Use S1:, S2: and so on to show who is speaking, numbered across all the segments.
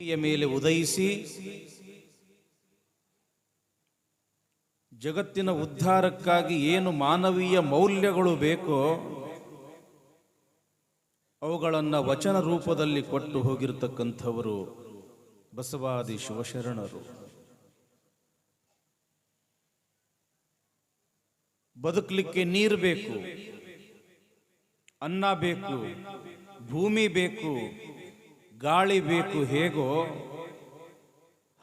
S1: ಮೇಲೆ ಉದಯಿಸಿ ಜಗತ್ತಿನ ಉದ್ಧಾರಕ್ಕಾಗಿ ಏನು ಮಾನವೀಯ ಮೌಲ್ಯಗಳು ಬೇಕೋ ಅವುಗಳನ್ನು ವಚನ ರೂಪದಲ್ಲಿ ಕೊಟ್ಟು ಹೋಗಿರತಕ್ಕಂಥವರು ಬಸವಾದಿ ಶಿವಶರಣರು. ಬದುಕಲಿಕ್ಕೆ ನೀರು ಬೇಕು, ಅನ್ನ ಬೇಕು, ಭೂಮಿ ಬೇಕು, ಗಾಳಿ ಬೇಕು. ಹೇಗೋ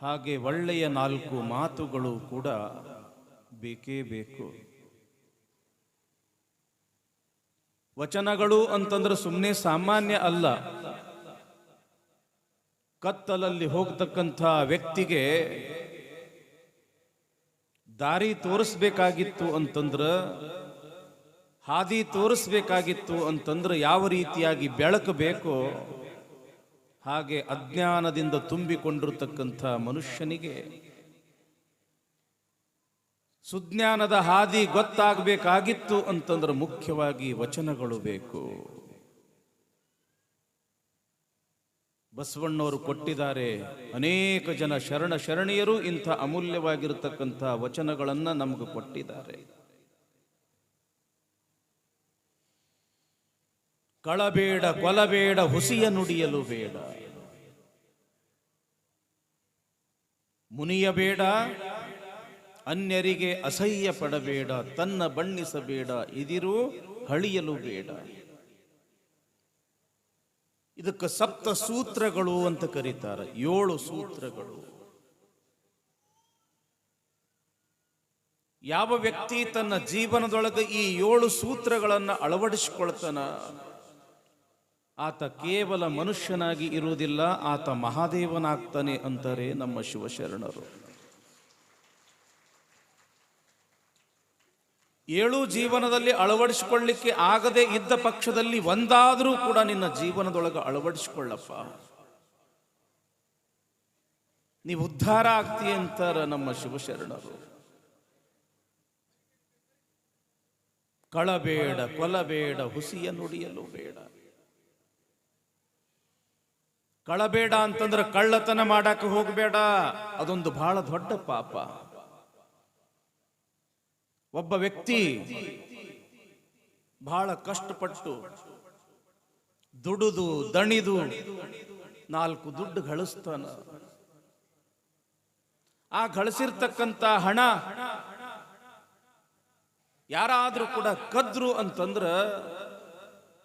S1: ಹಾಗೆ ಒಳ್ಳೆಯ ನಾಲ್ಕು ಮಾತುಗಳು ಕೂಡ ಬೇಕೇ ಬೇಕು. ವಚನಗಳು ಅಂತಂದ್ರೆ ಸುಮ್ಮನೆ ಸಾಮಾನ್ಯ ಅಲ್ಲ. ಕತ್ತಲಲ್ಲಿ ಹೋಗ್ತಕ್ಕಂಥ ವ್ಯಕ್ತಿಗೆ ದಾರಿ ತೋರಿಸ್ಬೇಕಾಗಿತ್ತು ಅಂತಂದ್ರೆ, ಹಾದಿ ತೋರಿಸ್ಬೇಕಾಗಿತ್ತು ಅಂತಂದ್ರೆ ಯಾವ ರೀತಿಯಾಗಿ ಬೆಳಕು ಬೇಕೋ ಹಾಗೆ ಅಜ್ಞಾನದಿಂದ ತುಂಬಿಕೊಂಡಿರತಕ್ಕಂಥ ಮನುಷ್ಯನಿಗೆ ಸುಜ್ಞಾನದ ಹಾದಿ ಗೊತ್ತಾಗಬೇಕಾಗಿತ್ತು ಅಂತಂದ್ರೆ ಮುಖ್ಯವಾಗಿ ವಚನಗಳು ಬೇಕು. ಬಸವಣ್ಣವರು ಕೊಟ್ಟಿದ್ದಾರೆ. ಅನೇಕ ಜನ ಶರಣ ಶರಣೀಯರು ಇಂಥ ಅಮೂಲ್ಯವಾಗಿರತಕ್ಕಂಥ ವಚನಗಳನ್ನು ನಮಗೆ ಕೊಟ್ಟಿದ್ದಾರೆ. ಕಳಬೇಡ, ಕೊಲಬೇಡ, ಹುಸಿಯ ನುಡಿಯಲು ಬೇಡ, ಮುನಿಯಬೇಡ, ಅನ್ಯರಿಗೆ ಅಸಹ್ಯ ಪಡಬೇಡ, ತನ್ನ ಬಣ್ಣಿಸಬೇಡ, ಇದಿರು ಹಳಿಯಲು ಬೇಡ. ಇದಕ್ಕೆ ಸಪ್ತ ಸೂತ್ರಗಳು ಅಂತ ಕರೀತಾರೆ. 7 ಸೂತ್ರಗಳು. ಯಾವ ವ್ಯಕ್ತಿ ತನ್ನ ಜೀವನದೊಳಗೆ ಈ 7 ಸೂತ್ರಗಳನ್ನು ಅಳವಡಿಸಿಕೊಳ್ತಾನ ಆತ ಕೇವಲ ಮನುಷ್ಯನಾಗಿ ಇರುವುದಿಲ್ಲ, ಆತ ಮಹಾದೇವನಾಗ್ತಾನೆ ಅಂತಾರೆ ನಮ್ಮ ಶಿವಶರಣರು. 7 ಜೀವನದಲ್ಲಿ ಅಳವಡಿಸಿಕೊಳ್ಳಿಕ್ಕೆ ಆಗದೆ ಇದ್ದ ಪಕ್ಷದಲ್ಲಿ ಒಂದಾದರೂ ಕೂಡ ನಿನ್ನ ಜೀವನದೊಳಗೆ ಅಳವಡಿಸಿಕೊಳ್ಳಪ್ಪ, ನೀವು ಉದ್ಧಾರ ಆಗ್ತೀಯ ಅಂತಾರ ನಮ್ಮ ಶಿವಶರಣರು. ಕಳಬೇಡ, ಕೊಲಬೇಡ, ಹುಸಿಯ ನುಡಿಯಲು ಬೇಡ. ಕಳಬೇಡ ಅಂತಂದ್ರೆ ಕಳ್ಳತನ ಮಾಡಕ್ಕೆ ಹೋಗಬೇಡ, ಅದೊಂದು ಬಹಳ ದೊಡ್ಡ ಪಾಪ. ಒಬ್ಬ ವ್ಯಕ್ತಿ ಬಹಳ ಕಷ್ಟಪಟ್ಟು ದುಡಿದು ದಣಿದು 4 ದುಡ್ಡು ಗಳಿಸ್ತಾನ. ಆ ಗಳಿಸಿರ್ತಕ್ಕಂಥ ಹಣ ಯಾರಾದ್ರೂ ಕೂಡ ಕದ್ರು ಅಂತಂದ್ರೆ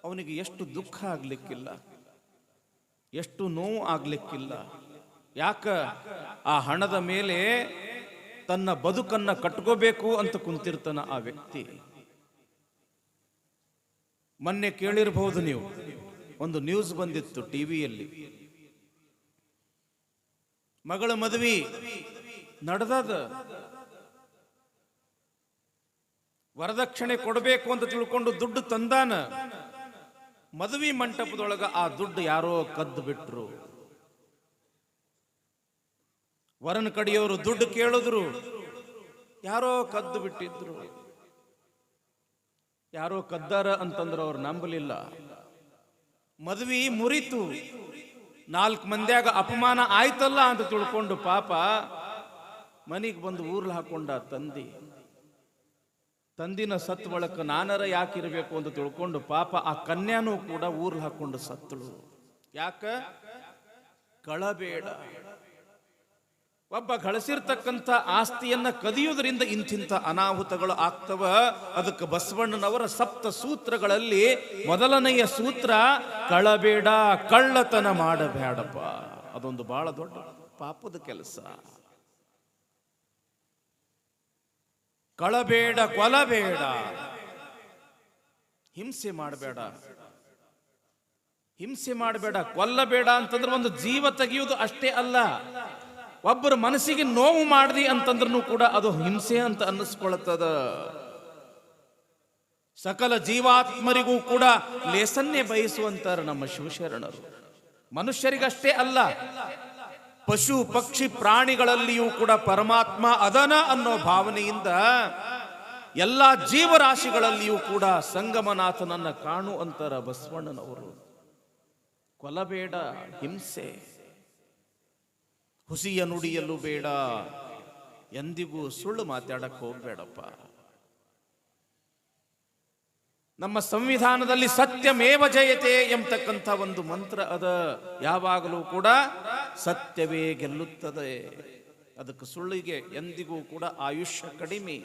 S1: ಅವನಿಗೆ ಎಷ್ಟು ದುಃಖ ಆಗ್ಲಿಕ್ಕಿಲ್ಲ, ಎಷ್ಟು ನೋವು ಆಗ್ಲಿಕ್ಕಿಲ್ಲ. ಯಾಕ? ಆ ಹಣದ ಮೇಲೆ ತನ್ನ ಬದುಕನ್ನ ಕಟ್ಕೋಬೇಕು ಅಂತ ಕುಂತಿರ್ತಾನ ಆ ವ್ಯಕ್ತಿ. ಮೊನ್ನೆ ಕೇಳಿರಬಹುದು ನೀವು, ಒಂದು ನ್ಯೂಸ್ ಬಂದಿತ್ತು ಟಿವಿಯಲ್ಲಿ. ಮಗಳ ಮದುವೆ ನಡೆದದ, ವರದಕ್ಷಿಣೆ ಕೊಡಬೇಕು ಅಂತ ತಿಳ್ಕೊಂಡು ದುಡ್ಡು ತಂದಾನ. ಮದುವೆ ಮಂಟಪದೊಳಗ ಆ ದುಡ್ಡು ಯಾರೋ ಕದ್ದು ಬಿಟ್ರು. ವರನ ಕಡೆಯವರು ದುಡ್ಡು ಕೇಳಿದ್ರು, ಯಾರೋ ಕದ್ದು ಬಿಟ್ಟಿದ್ರು. ಯಾರೋ ಕದ್ದಾರ ಅಂತಂದ್ರೆ ಅವ್ರು ನಂಬಲಿಲ್ಲ. ಮದುವೆ ಮುರಿತು, 4 ಮಂದಿಯಾಗ ಅಪಮಾನ ಆಯ್ತಲ್ಲ ಅಂತ ತಿಳ್ಕೊಂಡು ಪಾಪ ಮನೆಗೆ ಬಂದು ಊರ್ಲ್ ಹಾಕೊಂಡ ತಂದಿನ ಸತ್ ಒಳಕ ನಾನರ ಯಾಕಿರ್ಬೇಕು ಅಂತ ತಿಳ್ಕೊಂಡು ಪಾಪ ಆ ಕನ್ಯಾನೂ ಕೂಡ ಊರ್ಲ್ ಹಾಕೊಂಡು ಸತ್ತಳು. ಯಾಕ? ಕಳಬೇಡ. ಒಬ್ಬ ಗಳಿಸಿರ್ತಕ್ಕಂಥ ಆಸ್ತಿಯನ್ನ ಕದಿಯುವುದರಿಂದ ಇಂತಿಂಥ ಅನಾಹುತಗಳು ಆಗ್ತವ. ಅದಕ್ಕೆ ಬಸವಣ್ಣನವರ ಸಪ್ತ ಸೂತ್ರಗಳಲ್ಲಿ ಮೊದಲನೆಯ ಸೂತ್ರ ಕಳಬೇಡ, ಕಳ್ಳತನ ಮಾಡಬೇಡಪ್ಪ. ಅದೊಂದು ಬಹಳ ದೊಡ್ಡ ಪಾಪದ ಕೆಲಸ. ಕಳಬೇಡ, ಕೊಲಬೇಡ, ಹಿಂಸೆ ಮಾಡಬೇಡ. ಹಿಂಸೆ ಮಾಡಬೇಡ, ಕೊಲ್ಲಬೇಡ ಅಂತಂದ್ರೆ ಒಂದು ಜೀವ ತೆಗೆಯುವುದು ಅಷ್ಟೇ ಅಲ್ಲ, ಒಬ್ಬರ ಮನಸ್ಸಿಗೆ ನೋವು ಮಾಡ್ದಿ ಅಂತಂದ್ರೂ ಕೂಡ ಅದು ಹಿಂಸೆ ಅಂತ ಅನ್ನಿಸ್ಕೊಳ್ತದ. ಸಕಲ ಜೀವಾತ್ಮರಿಗೂ ಕೂಡ ಲೇಸನ್ನೇ ಬಯಸುವಂತಾರ ನಮ್ಮ ಶಿವಶರಣರು. ಮನುಷ್ಯರಿಗಷ್ಟೇ ಅಲ್ಲ, ಪಶು ಪಕ್ಷಿ ಪ್ರಾಣಿಗಳಲ್ಲಿಯೂ ಕೂಡ ಪರಮಾತ್ಮ ಅದನ ಅನ್ನೋ ಭಾವನೆಯಿಂದ ಎಲ್ಲ ಜೀವರಾಶಿಗಳಲ್ಲಿಯೂ ಕೂಡ ಸಂಗಮನಾಥನನ್ನ ಕಾಣುವಂತರ ಬಸವಣ್ಣನವರು. ಕೊಲಬೇಡ, ಹಿಂಸೆ. ಹುಸಿಯ ನುಡಿಯಲು ಬೇಡ, ಎಂದಿಗೂ ಸುಳ್ಳು ಮಾತಾಡಕ್ಕೆ ಹೋಗ್ಬೇಡಪ್ಪ. ನಮ್ಮ ಸಂವಿಧಾನದಲ್ಲಿ ಸತ್ಯಮೇವ ಜಯತೆ ಎಂಬತಕ್ಕಂಥ ಒಂದು ಮಂತ್ರ ಅದ. ಯಾವಾಗಲೂ ಕೂಡ ಸತ್ಯವೇ ಗೆಲ್ಲುತ್ತದೆ. ಅದಕ್ಕೆ ಸುಳ್ಳಿಗೆ ಎಂದಿಗೂ ಕೂಡ ಆಯುಷ್ಯ ಕಡಿಮೆ.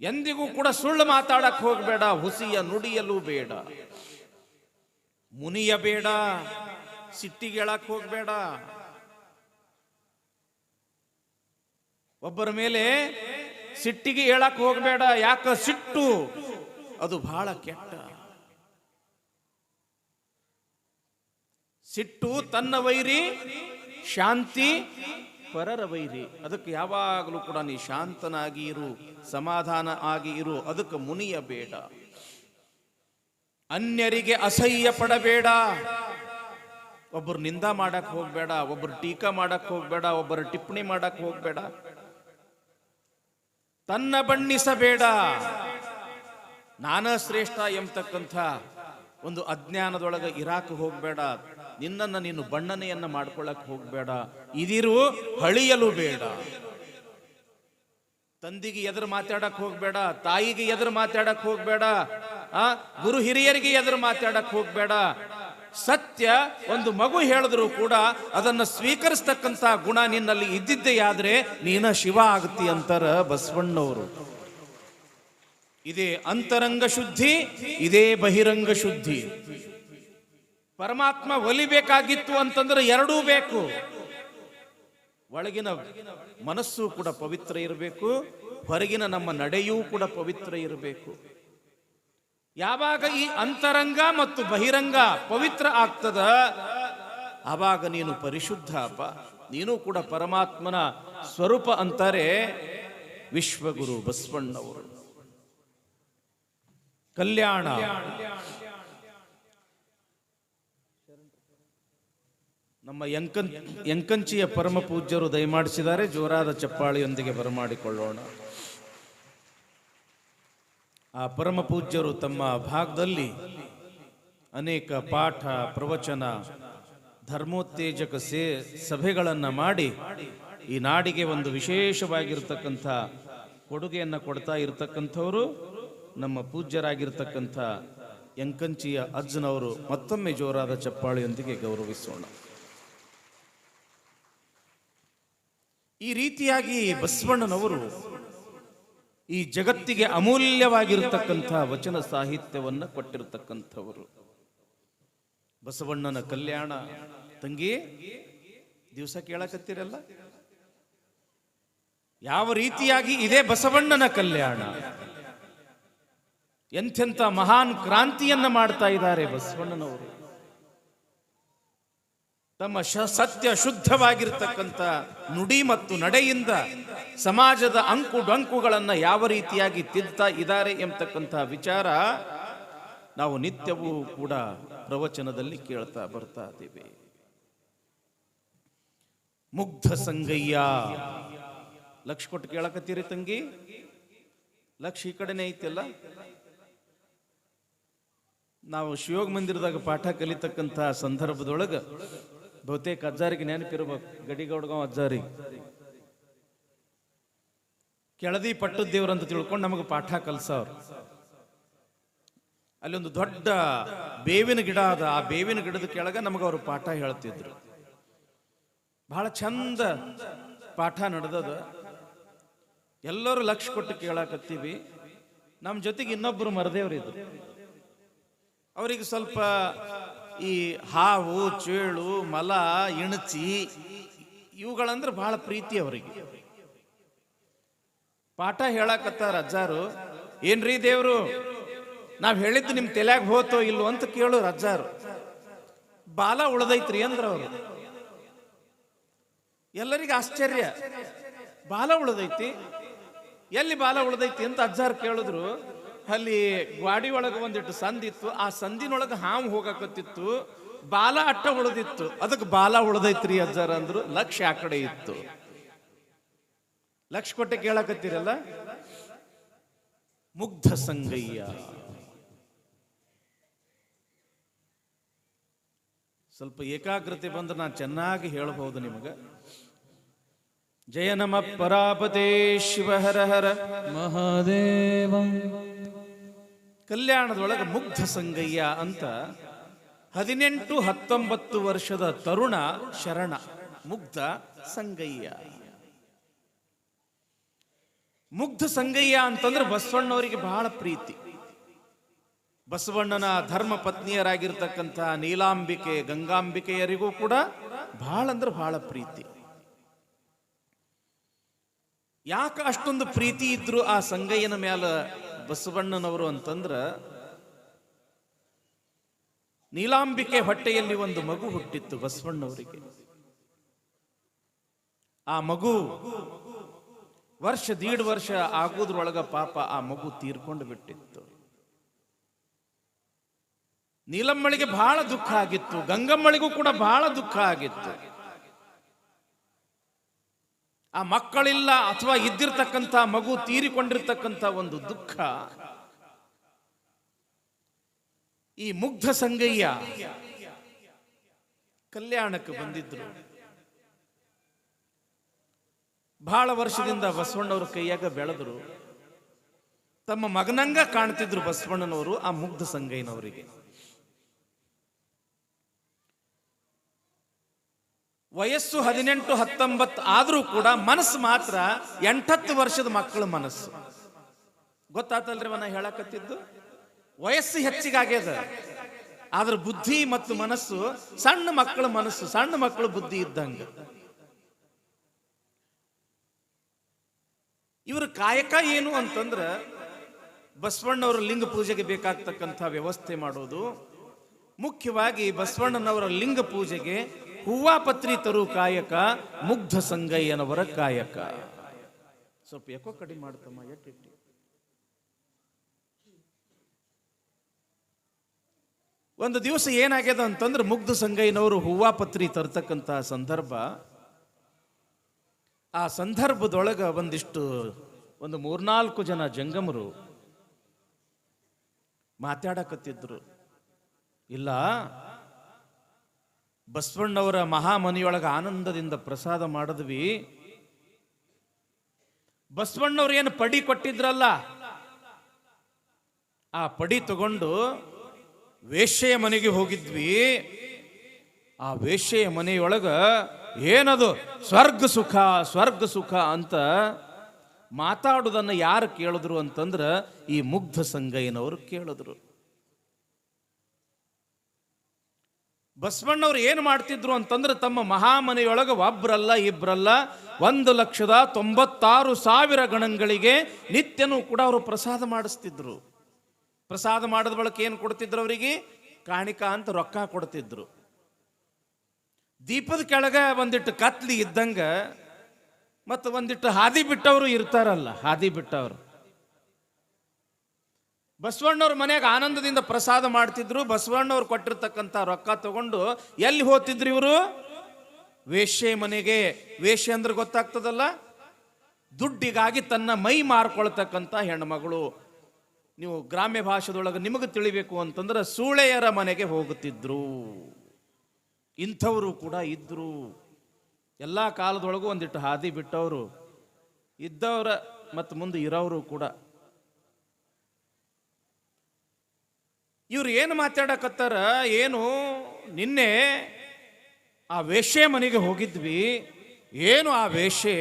S1: ಎಂದಿಗೂ ಕೂಡ ಸುಳ್ಳು ಮಾತಾಡಕ್ ಹೋಗಬೇಡ. ಹುಸಿಯ ನುಡಿಯಲು ಬೇಡ, ಮುನಿಯಬೇಡ, ಸಿಟ್ಟಿಗೆ ಹೇಳಕ್ ಹೋಗ್ಬೇಡ. ಒಬ್ಬರ ಮೇಲೆ ಸಿಟ್ಟಿಗೆ ಹೇಳಕ್ ಹೋಗಬೇಡ. ಯಾಕ? ಸಿಟ್ಟು ಅದು ಬಹಳ ಕೆಟ್ಟ. ಸಿಟ್ಟು ತನ್ನ ವೈರಿ, ಶಾಂತಿ ಪರರ ವೈರಿ. ಅದಕ್ಕೆ ಯಾವಾಗಲೂ ಕೂಡ ನೀ ಶಾಂತನಾಗಿ ಇರು, ಸಮಾಧಾನ ಆಗಿ ಇರು. ಅದಕ್ಕೆ ಮುನಿಯಬೇಡ. ಅನ್ಯರಿಗೆ ಅಸಹ್ಯ ಪಡಬೇಡ. ಒಬ್ಬರು ನಿಂದ ಮಾಡಕ್ ಹೋಗ್ಬೇಡ, ಒಬ್ಬರು ಟೀಕಾ ಮಾಡಕ್ ಹೋಗ್ಬೇಡ, ಒಬ್ಬರು ಟಿಪ್ಪಣಿ ಮಾಡಕ್ ಹೋಗ್ಬೇಡ. ತನ್ನ ಬಣ್ಣಿಸಬೇಡ. ನಾನ ಶ್ರೇಷ್ಠ ಎಂಬತಕ್ಕಂಥ ಒಂದು ಅಜ್ಞಾನದೊಳಗೆ ಇರಾಕ್ ಹೋಗ್ಬೇಡ. ನಿನ್ನನ್ನು ನೀನು ಬಣ್ಣನೆಯನ್ನ ಮಾಡ್ಕೊಳ್ಳಕ್ ಹೋಗ್ಬೇಡ. ಇದಿರು ಹಳಿಯಲು ಬೇಡ. ತಂದಿಗೆ ಎದುರು ಮಾತಾಡಕ್ ಹೋಗ್ಬೇಡ, ತಾಯಿಗೆ ಎದುರು ಮಾತಾಡಕ್ ಹೋಗ್ಬೇಡ, ಗುರು ಹಿರಿಯರಿಗೆ ಎದುರು ಮಾತಾಡಕ್ ಹೋಗ್ಬೇಡ. ಸತ್ಯ ಒಂದು ಮಗು ಹೇಳಿದ್ರು ಕೂಡ ಅದನ್ನು ಸ್ವೀಕರಿಸ್ತಕ್ಕಂಥ ಗುಣ ನಿನ್ನಲ್ಲಿ ಇದ್ದಿದ್ದೇ ಆದ್ರೆ ನೀನ ಶಿವ ಆಗತಿ ಅಂತಾರ ಬಸವಣ್ಣವರು. ಇದೇ ಅಂತರಂಗ ಶುದ್ಧಿ, ಇದೇ ಬಹಿರಂಗ ಶುದ್ಧಿ. ಪರಮಾತ್ಮ ಒಲಿಬೇಕಾಗಿತ್ತು ಅಂತಂದ್ರೆ ಎರಡೂ ಬೇಕು. ಒಳಗಿನ ಮನಸ್ಸು ಕೂಡ ಪವಿತ್ರ ಇರಬೇಕು, ಹೊರಗಿನ ನಮ್ಮ ನಡೆಯೂ ಕೂಡ ಪವಿತ್ರ ಇರಬೇಕು. ಯಾವಾಗ ಈ ಅಂತರಂಗ ಮತ್ತು ಬಹಿರಂಗ ಪವಿತ್ರ ಆಗ್ತದ, ಆವಾಗ ನೀನು ಪರಿಶುದ್ಧ ಅಪ್ಪ. ನೀನು ಕೂಡ ಪರಮಾತ್ಮನ ಸ್ವರೂಪ ಅಂತಾರೆ ವಿಶ್ವಗುರು ಬಸವಣ್ಣವರು. ಕಲ್ಯಾಣ ನಮ್ಮ ಯಂಕಂಚಿಯ ಪರಮ ಪೂಜ್ಯರು ದಯಮಾಡಿಸಿದ್ದಾರೆ. ಜೋರಾದ ಚಪ್ಪಾಳಿಯೊಂದಿಗೆ ಬರಮಾಡಿಕೊಳ್ಳೋಣ. ಆ ಪರಮ ಪೂಜ್ಯರು ತಮ್ಮ ಭಾಗದಲ್ಲಿ ಅನೇಕ ಪಾಠ, ಪ್ರವಚನ, ಧರ್ಮೋತ್ತೇಜಕ ಸಭೆಗಳನ್ನು ಮಾಡಿ ಈ ನಾಡಿಗೆ ಒಂದು ವಿಶೇಷವಾಗಿರ್ತಕ್ಕಂಥ ಕೊಡುಗೆಯನ್ನು ಕೊಡ್ತಾ ಇರತಕ್ಕಂಥವರು ನಮ್ಮ ಪೂಜ್ಯರಾಗಿರ್ತಕ್ಕಂಥ ಯಂಕಂಚಿಯ ಅಜ್ಜನವರು. ಮತ್ತೊಮ್ಮೆ ಜೋರಾದ ಚಪ್ಪಾಳಿಯೊಂದಿಗೆ ಗೌರವಿಸೋಣ. ಈ ರೀತಿಯಾಗಿ ಬಸವಣ್ಣನವರು ಈ ಜಗತ್ತಿಗೆ ಅಮೂಲ್ಯವಾಗಿರತಕ್ಕಂಥ ವಚನ ಸಾಹಿತ್ಯವನ್ನು ಕೊಟ್ಟಿರತಕ್ಕಂಥವರು. ಬಸವಣ್ಣನ ಕಲ್ಯಾಣ ತಂಗಿ ದಿವಸ ಕೇಳಕತ್ತೀರಲ್ಲ, ಯಾವ ರೀತಿಯಾಗಿ ಇದೇ ಬಸವಣ್ಣನ ಕಲ್ಯಾಣ. ಎಂಥೆಂಥ ಮಹಾನ್ ಕ್ರಾಂತಿಯನ್ನ ಮಾಡ್ತಾ ಇದ್ದಾರೆ ಬಸವಣ್ಣನವರು. ತಮ್ಮ ಸತ್ಯ ಶುದ್ಧವಾಗಿರ್ತಕ್ಕಂಥ ನುಡಿ ಮತ್ತು ನಡೆಯಿಂದ ಸಮಾಜದ ಅಂಕು ಡೊಂಕುಗಳನ್ನು ಯಾವ ರೀತಿಯಾಗಿ ತಿದ್ದುತ್ತಾ ಇದ್ದಾರೆ ಎಂಬತಕ್ಕಂಥ ವಿಚಾರ ನಾವು ನಿತ್ಯವೂ ಕೂಡ ಪ್ರವಚನದಲ್ಲಿ ಕೇಳ್ತಾ ಬರ್ತಾ ಇದ್ದೇವೆ. ಮುಗ್ಧ ಸಂಗಯ್ಯ, ಲಕ್ಷ ಕೊಟ್ಟು ಕೇಳಕತ್ತೀರಿ ತಂಗಿ? ಲಕ್ಷ ಈ ಕಡೆನೇ ಐತಿಲ್ಲ. ನಾವು ಶಿವಯೋಗ ಮಂದಿರದಾಗ ಪಾಠ ಕಲಿತಕ್ಕಂಥ ಸಂದರ್ಭದೊಳಗೆ ಬಹುತೇಕ ಅಜ್ಜಾರಿಗೆ ನೆನಪಿರ್ಬೇಕು. ಗಡಿಗೌಡಗಾಂವ್ ಅಜ್ಜಾರಿಗೆ ಕೆಳದಿ ಪಟ್ಟದ ದೇವ್ರಂತ ತಿಳ್ಕೊಂಡು ನಮಗೆ ಪಾಠ ಕಲ್ಸವ್ರು. ಅಲ್ಲಿ ಒಂದು ದೊಡ್ಡ ಬೇವಿನ ಗಿಡ ಅದ. ಆ ಬೇವಿನ ಗಿಡದ ಕೆಳಗ ನಮಗೆ ಅವರು ಪಾಠ ಹೇಳ್ತಿದ್ರು. ಬಹಳ ಚಂದ ಪಾಠ ನಡೆದದ. ಎಲ್ಲರೂ ಲಕ್ಷ ಕೊಟ್ಟು ಕೇಳಾಕತ್ತೀವಿ. ನಮ್ಮ ಜೊತೆಗೆ ಇನ್ನೊಬ್ಬರು ಮರದೇವ್ರಿದ್ರು. ಅವರಿಗೆ ಸ್ವಲ್ಪ ಈ ಹಾವು, ಚೇಳು, ಮಲ, ಇಣಚಿ ಇವುಗಳಂದ್ರೆ ಬಹಳ ಪ್ರೀತಿ ಅವರಿಗೆ. ಪಾಠ ಹೇಳಕತ್ತಾರ ಅಜ್ಜಾರು. ಏನ್ರೀ ದೇವ್ರು, ನಾವ್ ಹೇಳಿದ್ದು ನಿಮ್ ತಲೆಯಾಗ ಹೋತೋ ಇಲ್ಲೋ ಅಂತ ಕೇಳೋರು ಅಜ್ಜಾರು. ಬಾಲ ಉಳ್ದೈತ್ರಿ ಅಂದ್ರ ಅವರು. ಎಲ್ಲರಿಗೆ ಆಶ್ಚರ್ಯ, ಬಾಲ ಉಳ್ದೈತಿ, ಎಲ್ಲಿ ಬಾಲ ಉಳ್ದೈತಿ ಅಂತ ಅಜ್ಜಾರು ಕೇಳಿದ್ರು. ಅಲ್ಲಿ ಗ್ವಾಡಿ ಒಳಗೆ ಒಂದಿಟ್ಟು ಸಂದಿತ್ತು. ಆ ಸಂದಿನೊಳಗೆ ಹಾವು ಹೋಗಕತ್ತಿತ್ತು. ಬಾಲ ಅಟ್ಟ ಉಳಿದಿತ್ತು. ಅದಕ್ಕೆ ಬಾಲ ಉಳ್ದೈತ್ರಿ ಅಜ್ಜಾರ ಅಂದ್ರು. ಲಕ್ಷ ಆ ಕಡೆ ಇತ್ತು. ಲಕ್ಷ ಕೊಟ್ಟೆ ಕೇಳಕತ್ತೀರಲ್ಲ. ಮುಗ್ಧ ಸಂಗಯ್ಯ ಸ್ವಲ್ಪ ಏಕಾಗ್ರತೆ ಬಂದ್ರೆ ನಾನು ಚೆನ್ನಾಗಿ ಹೇಳಬಹುದು ನಿಮಗೆ. ಜಯ ನಮ ಪರಾಪತೆ ಶಿವ ಹರ ಹರ
S2: ಮಹಾದೇವ.
S1: ಕಲ್ಯಾಣದೊಳಗೆ ಮುಗ್ಧ ಸಂಗಯ್ಯ ಅಂತ 18-19 ವರ್ಷದ ತರುಣ ಶರಣ ಮುಗ್ಧ ಸಂಗಯ್ಯ. ಮುಗ್ಧ ಸಂಗಯ್ಯ ಅಂತಂದ್ರೆ ಬಸವಣ್ಣವರಿಗೆ ಬಹಳ ಪ್ರೀತಿ. ಬಸವಣ್ಣನ ಧರ್ಮ ಪತ್ನಿಯರಾಗಿರ್ತಕ್ಕಂಥ ನೀಲಾಂಬಿಕೆ ಗಂಗಾಂಬಿಕೆಯರಿಗೂ ಕೂಡ ಬಹಳ ಅಂದ್ರೆ ಬಹಳ ಪ್ರೀತಿ. ಯಾಕೆ ಅಷ್ಟೊಂದು ಪ್ರೀತಿ ಇದ್ರು ಆ ಸಂಗಯ್ಯನ ಮೇಲೆ ಬಸವಣ್ಣನವರು ಅಂತಂದ್ರ, ನೀಲಾಂಬಿಕೆ ಹೊಟ್ಟೆಯಲ್ಲಿ ಒಂದು ಮಗು ಹುಟ್ಟಿತ್ತು ಬಸವಣ್ಣವರಿಗೆ. ಆ ಮಗು ದೀಡ್ ವರ್ಷ ಆಗೋದ್ರೊಳಗ ಪಾಪ ಆ ಮಗು ತೀರ್ಕೊಂಡು ಬಿಟ್ಟಿತ್ತು. ನೀಲಮ್ಮಳಿಗೆ ಬಹಳ ದುಃಖ ಆಗಿತ್ತು, ಗಂಗಮ್ಮಳಿಗೂ ಕೂಡ ಬಹಳ ದುಃಖ ಆಗಿತ್ತು. ಆ ಮಕ್ಕಳಿಲ್ಲ ಅಥವಾ ಇದ್ದಿರ್ತಕ್ಕಂಥ ಮಗು ತೀರಿಕೊಂಡಿರ್ತಕ್ಕಂಥ ಒಂದು ದುಃಖ. ಈ ಮುಗ್ಧ ಸಂಗಯ್ಯ ಕಲ್ಯಾಣಕ್ಕೆ ಬಂದಿದ್ರು. ಬಹಳ ವರ್ಷದಿಂದ ಬಸವಣ್ಣವ್ರ ಕೈಯಾಗ ಬೆಳೆದ್ರು. ತಮ್ಮ ಮಗನಂಗ ಕಾಣ್ತಿದ್ರು ಬಸವಣ್ಣನವರು ಆ ಮುಗ್ಧ ಸಂಗಯ್ಯನವರಿಗೆ. ವಯಸ್ಸು 18-19 ಆದ್ರೂ ಕೂಡ ಮನಸ್ಸು ಮಾತ್ರ 8-10 ವರ್ಷದ ಮಕ್ಕಳ ಮನಸ್ಸು. ಗೊತ್ತಾತಲ್ರಿ ನಾ ಹೇಳಕತ್ತಿದ್ದು? ವಯಸ್ಸು ಹೆಚ್ಚಿಗಾಗ್ಯದ, ಆದ್ರ ಬುದ್ಧಿ ಮತ್ತು ಮನಸ್ಸು ಸಣ್ಣ ಮಕ್ಕಳ ಮನಸ್ಸು, ಸಣ್ಣ ಮಕ್ಕಳ ಬುದ್ಧಿ ಇದ್ದಂಗ. ಇವ್ರ ಕಾಯಕ ಏನು ಅಂತಂದ್ರ ಬಸವಣ್ಣವರ ಲಿಂಗ ಪೂಜೆಗೆ ಬೇಕಾಗ್ತಕ್ಕಂಥ ವ್ಯವಸ್ಥೆ ಮಾಡೋದು. ಮುಖ್ಯವಾಗಿ ಬಸವಣ್ಣನವರ ಲಿಂಗ ಪೂಜೆಗೆ ಹೂವಾ ಪತ್ರಿ ತರು ಕಾಯಕ ಮುಗ್ಧ ಸಂಗಯ್ಯನವರ ಕಾಯಕ. ಸ್ವಲ್ಪ ಯಾಕೋ ಕಡಿಮೆ ಮಾಡ್ತಮ್ಮ. ಒಂದು ದಿವಸ ಏನಾಗ್ಯದ ಅಂತಂದ್ರೆ, ಮುಗ್ಧ ಸಂಗಯ್ಯನವರು ಹೂವಾ ಪತ್ರಿ ತರ್ತಕ್ಕಂಥ ಸಂದರ್ಭ. ಆ ಸಂದರ್ಭದೊಳಗ ಒಂದು 3-4 ಜನ ಜಂಗಮರು ಮಾತಾಡಕತ್ತಿದ್ರು. ಇಲ್ಲ, ಬಸವಣ್ಣವರ ಮಹಾಮನಿಯೊಳಗ ಆನಂದದಿಂದ ಪ್ರಸಾದ ಮಾಡಿದ್ವಿ. ಬಸವಣ್ಣವ್ರು ಏನು ಪಡಿ ಕೊಟ್ಟಿದ್ರಲ್ಲ, ಆ ಪಡಿ ತಗೊಂಡು ವೇಶ್ಯೆಯ ಮನೆಗೆ ಹೋಗಿದ್ವಿ. ಆ ವೇಶ್ಯೆಯ ಮನೆಯೊಳಗ ಏನದು ಸ್ವರ್ಗ ಸುಖ ಸ್ವರ್ಗ ಸುಖ ಅಂತ ಮಾತಾಡುವುದನ್ನ ಯಾರು ಕೇಳಿದ್ರು ಅಂತಂದ್ರ ಈ ಮುಗ್ಧ ಸಂಗಯ್ಯನವರು ಕೇಳಿದ್ರು. ಬಸವಣ್ಣವ್ರು ಏನು ಮಾಡ್ತಿದ್ರು ಅಂತಂದ್ರೆ, ತಮ್ಮ ಮಹಾಮನೆಯೊಳಗ ಒಬ್ರಲ್ಲ ಇಬ್ರಲ್ಲ 1,96,000 ಗಣಗಳಿಗೆ ನಿತ್ಯನೂ ಕೂಡ ಅವರು ಪ್ರಸಾದ ಮಾಡಿಸ್ತಿದ್ರು. ಪ್ರಸಾದ ಮಾಡಿದ ಬಳಿಕ ಏನು ಕೊಡ್ತಿದ್ರು ಅವರಿಗೆ? ಕಾಣಿಕಾ ಅಂತ ರೊಕ್ಕ ಕೊಡ್ತಿದ್ರು. ದೀಪದ ಕೆಳಗ ಒಂದಿಟ್ಟು ಕತ್ಲಿ ಇದ್ದಂಗ ಮತ್ತು ಒಂದಿಟ್ಟು ಹಾದಿ ಬಿಟ್ಟವರು ಇರ್ತಾರಲ್ಲ, ಹಾದಿ ಬಿಟ್ಟವರು ಬಸವಣ್ಣವ್ರ ಮನೆಯಾಗ ಆನಂದದಿಂದ ಪ್ರಸಾದ ಮಾಡ್ತಿದ್ರು. ಬಸವಣ್ಣವ್ರು ಕೊಟ್ಟಿರ್ತಕ್ಕಂಥ ರೊಕ್ಕ ತಗೊಂಡು ಎಲ್ಲಿ ಹೋಗ್ತಿದ್ರು ಇವರು? ವೇಶ್ಯೆ ಮನೆಗೆ. ವೇಶ್ಯೆ ಅಂದ್ರೆ ಗೊತ್ತಾಗ್ತದಲ್ಲ, ದುಡ್ಡಿಗಾಗಿ ತನ್ನ ಮೈ ಮಾರ್ಕೊಳ್ತಕ್ಕಂಥ ಹೆಣ್ಮಗಳು. ನೀವು ಗ್ರಾಮ್ಯ ಭಾಷೆದೊಳಗೆ ನಿಮಗೆ ತಿಳಿಬೇಕು ಅಂತಂದ್ರೆ ಸೂಳೆಯರ ಮನೆಗೆ ಹೋಗುತ್ತಿದ್ರು. ಇಂಥವರು ಕೂಡ ಇದ್ರು. ಎಲ್ಲ ಕಾಲದೊಳಗೂ ಒಂದಿಟ್ಟು ಹಾದಿ ಬಿಟ್ಟವರು ಇದ್ದವರ ಮತ್ತು ಮುಂದೆ ಇರೋರು ಕೂಡ. ಇವ್ರು ಏನು ಮಾತಾಡಕತ್ತಾರ, ಏನು ನಿನ್ನೆ ಆ ವೇಶ್ಯೆ ಮನೆಗೆ ಹೋಗಿದ್ವಿ, ಏನು ಆ ವೇಶ್ಯೆ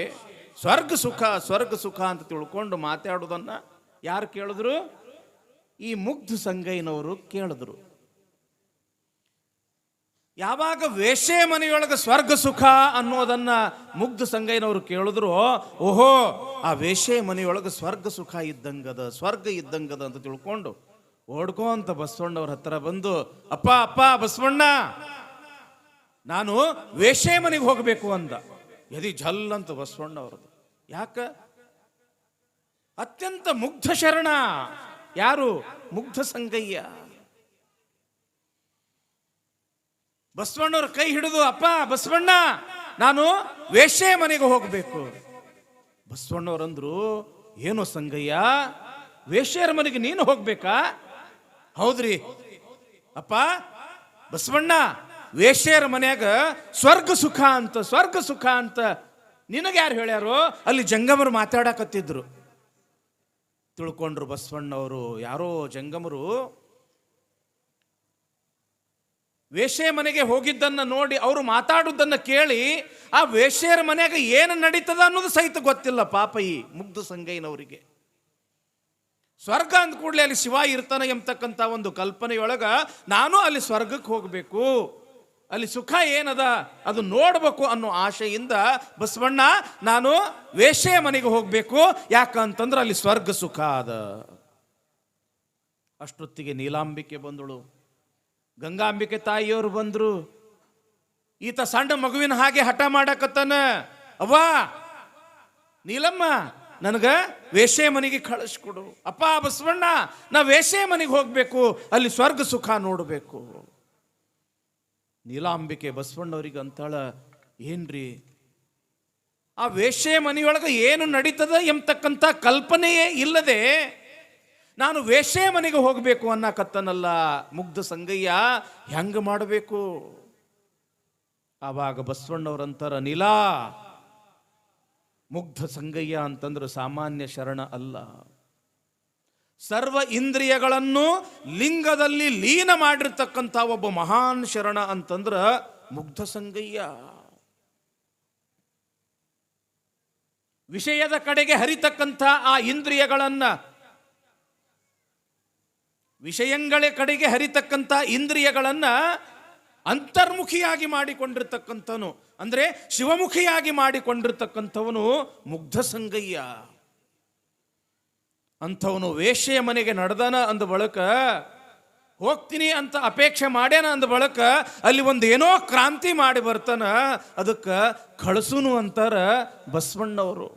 S1: ಸ್ವರ್ಗ ಸುಖ ಸ್ವರ್ಗ ಸುಖ ಅಂತ ತಿಳ್ಕೊಂಡು ಮಾತಾಡೋದನ್ನ ಯಾರು ಕೇಳಿದ್ರು? ಈ ಮುಗ್ಧ ಸಂಗಯ್ಯನವರು ಕೇಳಿದ್ರು. ಯಾವಾಗ ವೇಶ್ಯೆ ಮನೆಯೊಳಗೆ ಸ್ವರ್ಗ ಸುಖ ಅನ್ನೋದನ್ನ ಮುಗ್ಧ ಸಂಗಯ್ಯನವರು ಕೇಳಿದ್ರು, ಓಹೋ ಆ ವೇಶ್ಯೆ ಮನೆಯೊಳಗೆ ಸ್ವರ್ಗ ಸುಖ ಇದ್ದಂಗದ, ಸ್ವರ್ಗ ಇದ್ದಂಗದ ಅಂತ ತಿಳ್ಕೊಂಡು ಓಡ್ಕೊಂತ ಬಸವಣ್ಣವ್ರ ಹತ್ರ ಬಂದು, ಅಪ್ಪ ಅಪ್ಪ ಬಸವಣ್ಣ, ನಾನು ವೇಶ್ಯೆ ಮನೆಗೆ ಹೋಗಬೇಕು ಅಂದ. ಎದಿ ಝಲ್ ಅಂತ ಬಸವಣ್ಣವ್ರದ್ದು. ಯಾಕ? ಅತ್ಯಂತ ಮುಗ್ಧ ಶರಣ. ಯಾರು? ಮುಗ್ಧ ಸಂಗಯ್ಯ. ಬಸವಣ್ಣವ್ರ ಕೈ ಹಿಡಿದು, ಅಪ್ಪ ಬಸವಣ್ಣ, ನಾನು ವೇಶ್ಯೆ ಮನೆಗೆ ಹೋಗಬೇಕು. ಬಸವಣ್ಣವ್ರಂದ್ರು, ಏನು ಸಂಗಯ್ಯ, ವೇಶ್ಯರ ಮನೆಗೆ ನೀನು ಹೋಗ್ಬೇಕಾ? ಹೌದ್ರಿ ಅಪ್ಪ ಬಸವಣ್ಣ, ವೇಶ್ಯರ ಮನ್ಯಾಗ ಸ್ವರ್ಗ ಸುಖ ಅಂತ, ಸ್ವರ್ಗ ಸುಖ ಅಂತ ನಿನಗೆ ಯಾರು ಹೇಳ್ಯಾರೋ? ಅಲ್ಲಿ ಜಂಗಮರು ಮಾತಾಡಕತ್ತಿದ್ರು. ತಿಳ್ಕೊಂಡ್ರು ಬಸವಣ್ಣವರು, ಯಾರೋ ಜಂಗಮರು ವೇಶ್ಯೆ ಮನೆಗೆ ಹೋಗಿದ್ದನ್ನ ನೋಡಿ, ಅವರು ಮಾತಾಡುವುದನ್ನು ಕೇಳಿ, ಆ ವೇಶ್ಯರ ಮನೆಯಾಗ ಏನು ನಡೀತದ ಅನ್ನೋದು ಸಹಿತ ಗೊತ್ತಿಲ್ಲ ಪಾಪ ಈ ಮುಗ್ಧ ಸಂಗಯ್ಯನವರಿಗೆ. ಸ್ವರ್ಗ ಅಂದ ಕೂಡಲೇ ಅಲ್ಲಿ ಶಿವ ಇರ್ತಾನೆ ಎಂಬತಕ್ಕಂಥ ಒಂದು ಕಲ್ಪನೆಯೊಳಗ ನಾನು ಅಲ್ಲಿ ಸ್ವರ್ಗಕ್ಕೆ ಹೋಗಬೇಕು, ಅಲ್ಲಿ ಸುಖ ಏನದ ಅದು ನೋಡ್ಬೇಕು ಅನ್ನೋ ಆಶೆಯಿಂದ ಬಸವಣ್ಣ ನಾನು ವೇಶ್ಯೆಯ ಮನೆಗೆ ಹೋಗಬೇಕು, ಯಾಕಂತಂದ್ರೆ ಅಲ್ಲಿ ಸ್ವರ್ಗ ಸುಖ ಅದ. ಅಷ್ಟೊತ್ತಿಗೆ ನೀಲಾಂಬಿಕೆ ಬಂದಳು, ಗಂಗಾಂಬಿಕೆ ತಾಯಿಯವರು ಬಂದ್ರು. ಈತ ಸಣ್ಣ ಮಗುವಿನ ಹಾಗೆ ಹಠ ಮಾಡಕತ್ತಾನ, ಅವ್ವ ನೀಲಮ್ಮ ನನಗ ವೇಶ್ಯೆ ಮನೆಗೆ ಕಳಿಸ್ಕೊಡು. ಅಪ್ಪ ಬಸವಣ್ಣ ನಾ ವೇಶ್ಯೆ ಮನೆಗೆ ಹೋಗ್ಬೇಕು, ಅಲ್ಲಿ ಸ್ವರ್ಗ ಸುಖ ನೋಡಬೇಕು. ನೀಲಾಂಬಿಕೆ ಬಸವಣ್ಣವ್ರಿಗೆ ಅಂತಾಳ, ಏನ್ರಿ ಆ ವೇಶ್ಯೆ ಮನೆಯೊಳಗೆ ಏನು ನಡೀತದ ಎಂಬತಕ್ಕಂಥ ಕಲ್ಪನೆಯೇ ಇಲ್ಲದೆ ನಾನು ವೇಶ್ಯೆ ಮನೆಗೆ ಹೋಗಬೇಕು ಅನ್ನಕತ್ತನಲ್ಲ ಮುಗ್ಧ ಸಂಗಯ್ಯ, ಹೆಂಗ ಮಾಡಬೇಕು? ಆವಾಗ ಬಸವಣ್ಣವ್ರಂತಾರ, ನೀಲಾ ಮುಗ್ಧ ಸಂಗಯ್ಯ ಅಂತಂದ್ರೆ ಸಾಮಾನ್ಯ ಶರಣ ಅಲ್ಲ, ಸರ್ವ ಇಂದ್ರಿಯಗಳನ್ನು ಲಿಂಗದಲ್ಲಿ ಲೀನ ಮಾಡಿರ್ತಕ್ಕಂಥ ಒಬ್ಬ ಮಹಾನ್ ಶರಣ ಅಂತಂದ್ರ ಮುಗ್ಧ ಸಂಗಯ್ಯ. ವಿಷಯದ ಕಡೆಗೆ ಹರಿತಕ್ಕಂಥ ಆ ಇಂದ್ರಿಯಗಳನ್ನ, ವಿಷಯಗಳ ಕಡೆಗೆ ಹರಿತಕ್ಕಂಥ ಇಂದ್ರಿಯಗಳನ್ನ ಅಂತರ್ಮುಖಿಯಾಗಿ ಮಾಡಿಕೊಂಡಿರ್ತಕ್ಕಂಥವನು, ಅಂದ್ರೆ ಶಿವಮುಖಿಯಾಗಿ ಮಾಡಿಕೊಂಡಿರ್ತಕ್ಕಂಥವನು ಮುಗ್ಧ ಸಂಗಯ್ಯ. ಅಂಥವನು ವೇಶ್ಯೆಯ ಮನೆಗೆ ನಡೆದಾನ ಅಂದ ಬಳಕ, ಹೋಗ್ತೀನಿ ಅಂತ ಅಪೇಕ್ಷೆ ಮಾಡ್ಯಾನ ಅಂದ ಬಳಕ ಅಲ್ಲಿ ಒಂದು ಏನೋ ಕ್ರಾಂತಿ ಮಾಡಿ ಬರ್ತಾನ, ಅದಕ್ಕೆ ಕಳಿಸುನು ಅಂತಾರ ಬಸವಣ್ಣವರು.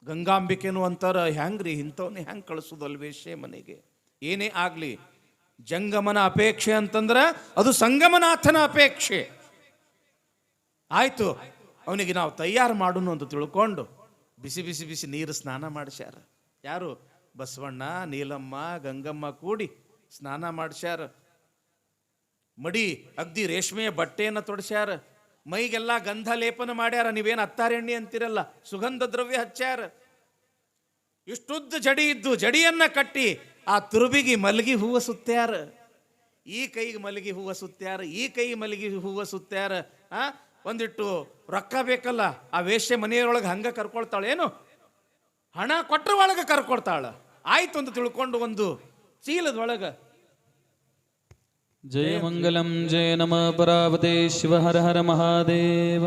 S1: ಗಂಗಾಂಬಿಕೆನು ಅಂತಾರ, ಹ್ಯಾಂಗ್ರಿ ಇಂಥವನ್ನ ಹೆಂಗೆ ಕಳಿಸೋದಲ್ ವೇಶ್ಯೆ ಮನೆಗೆ? ಏನೇ ಆಗ್ಲಿ ಜಂಗಮನ ಅಪೇಕ್ಷೆ ಅಂತಂದ್ರೆ ಅದು ಸಂಗಮನಾಥನ ಅಪೇಕ್ಷೆ. ಆಯ್ತು, ಅವನಿಗೆ ನಾವು ತಯಾರು ಮಾಡೋಣ ಅಂತ ತಿಳ್ಕೊಂಡು ಬಿಸಿ ಬಿಸಿ ಬಿಸಿ ನೀರು ಸ್ನಾನ ಮಾಡಿಸ್ಯಾರ. ಯಾರು? ಬಸವಣ್ಣ, ನೀಲಮ್ಮ, ಗಂಗಮ್ಮ ಕೂಡಿ ಸ್ನಾನ ಮಾಡಿಸ್ಯಾರ. ಮಡಿ ಅಗ್ದಿ ರೇಷ್ಮೆಯ ಬಟ್ಟೆಯನ್ನು ತೊಡಸ್ಯಾರ, ಮೈಗೆಲ್ಲ ಗಂಧ ಲೇಪನ ಮಾಡ್ಯಾರ. ನೀವೇನು ಅತ್ತಾರೆಣ್ಣೆ ಅಂತಿರಲ್ಲ, ಸುಗಂಧ ದ್ರವ್ಯ ಹಚ್ಚಾರ. ಇಷ್ಟುದ್ದ ಜಡಿ ಇದ್ದು ಜಡಿಯನ್ನ ಕಟ್ಟಿ ಆ ತುರುಬಿಗೆ ಮಲಗಿ ಹೂವು ಸುತ್ತ್ಯಾರ. ಈ ಕೈಗೆ ಮಲಗಿ ಹೂವು ಸುತ್ತ್ಯಾರ, ಈ ಕೈ ಮಲಗಿ ಹೂವು ಸುತ್ತ್ಯಾರ. ಒಂದಿಟ್ಟು ರೊಕ್ಕ ಬೇಕಲ್ಲ, ಆ ವೇಶ್ಯೆ ಮನೆಯೊಳಗೆ ಹಂಗ ಕರ್ಕೊಳ್ತಾಳೇನು? ಹಣ ಕೊಟ್ಟರ ಒಳಗೆ ಕರ್ಕೊಳ್ತಾಳ. ಆಯ್ತು ಅಂತ ತಿಳ್ಕೊಂಡು ಒಂದು ಚೀಲದೊಳಗ
S2: ಜಯ ಮಂಗಲಂ ಜಯ ನಮ ಪರಾವತೆ ಶಿವ ಹರ ಹರ ಮಹಾದೇವ.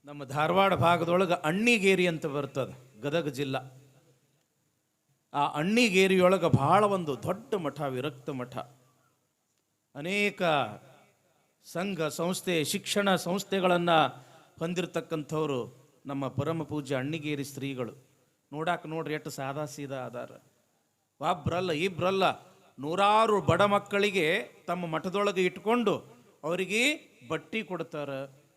S1: ನಮ್ಮ ಧಾರವಾಡ ಭಾಗದೊಳಗೆ ಅಣ್ಣಿಗೇರಿ ಅಂತ ಬರ್ತದೆ, ಗದಗ ಜಿಲ್ಲಾ. ಆ ಅಣ್ಣಿಗೇರಿಯೊಳಗೆ ಬಹಳ ಒಂದು ದೊಡ್ಡ ಮಠ, ವಿರಕ್ತ ಮಠ. ಅನೇಕ ಸಂಘ ಸಂಸ್ಥೆ, ಶಿಕ್ಷಣ ಸಂಸ್ಥೆಗಳನ್ನು ಹೊಂದಿರತಕ್ಕಂಥವ್ರು ನಮ್ಮ ಪರಮ ಪೂಜ್ಯ ಅಣ್ಣಿಗೇರಿ ಶ್ರೀಗಳು. ನೋಡ್ರಿ ಎಷ್ಟು ಸಾದಾ ಸೀದಾ ಅದಾರ. ಒಬ್ರಲ್ಲ ಇಬ್ರಲ್ಲ, ನೂರಾರು ಬಡ ಮಕ್ಕಳಿಗೆ ತಮ್ಮ ಮಠದೊಳಗೆ ಇಟ್ಕೊಂಡು ಅವರಿಗೆ ಬಟ್ಟಿ ಕೊಡ್ತಾರ,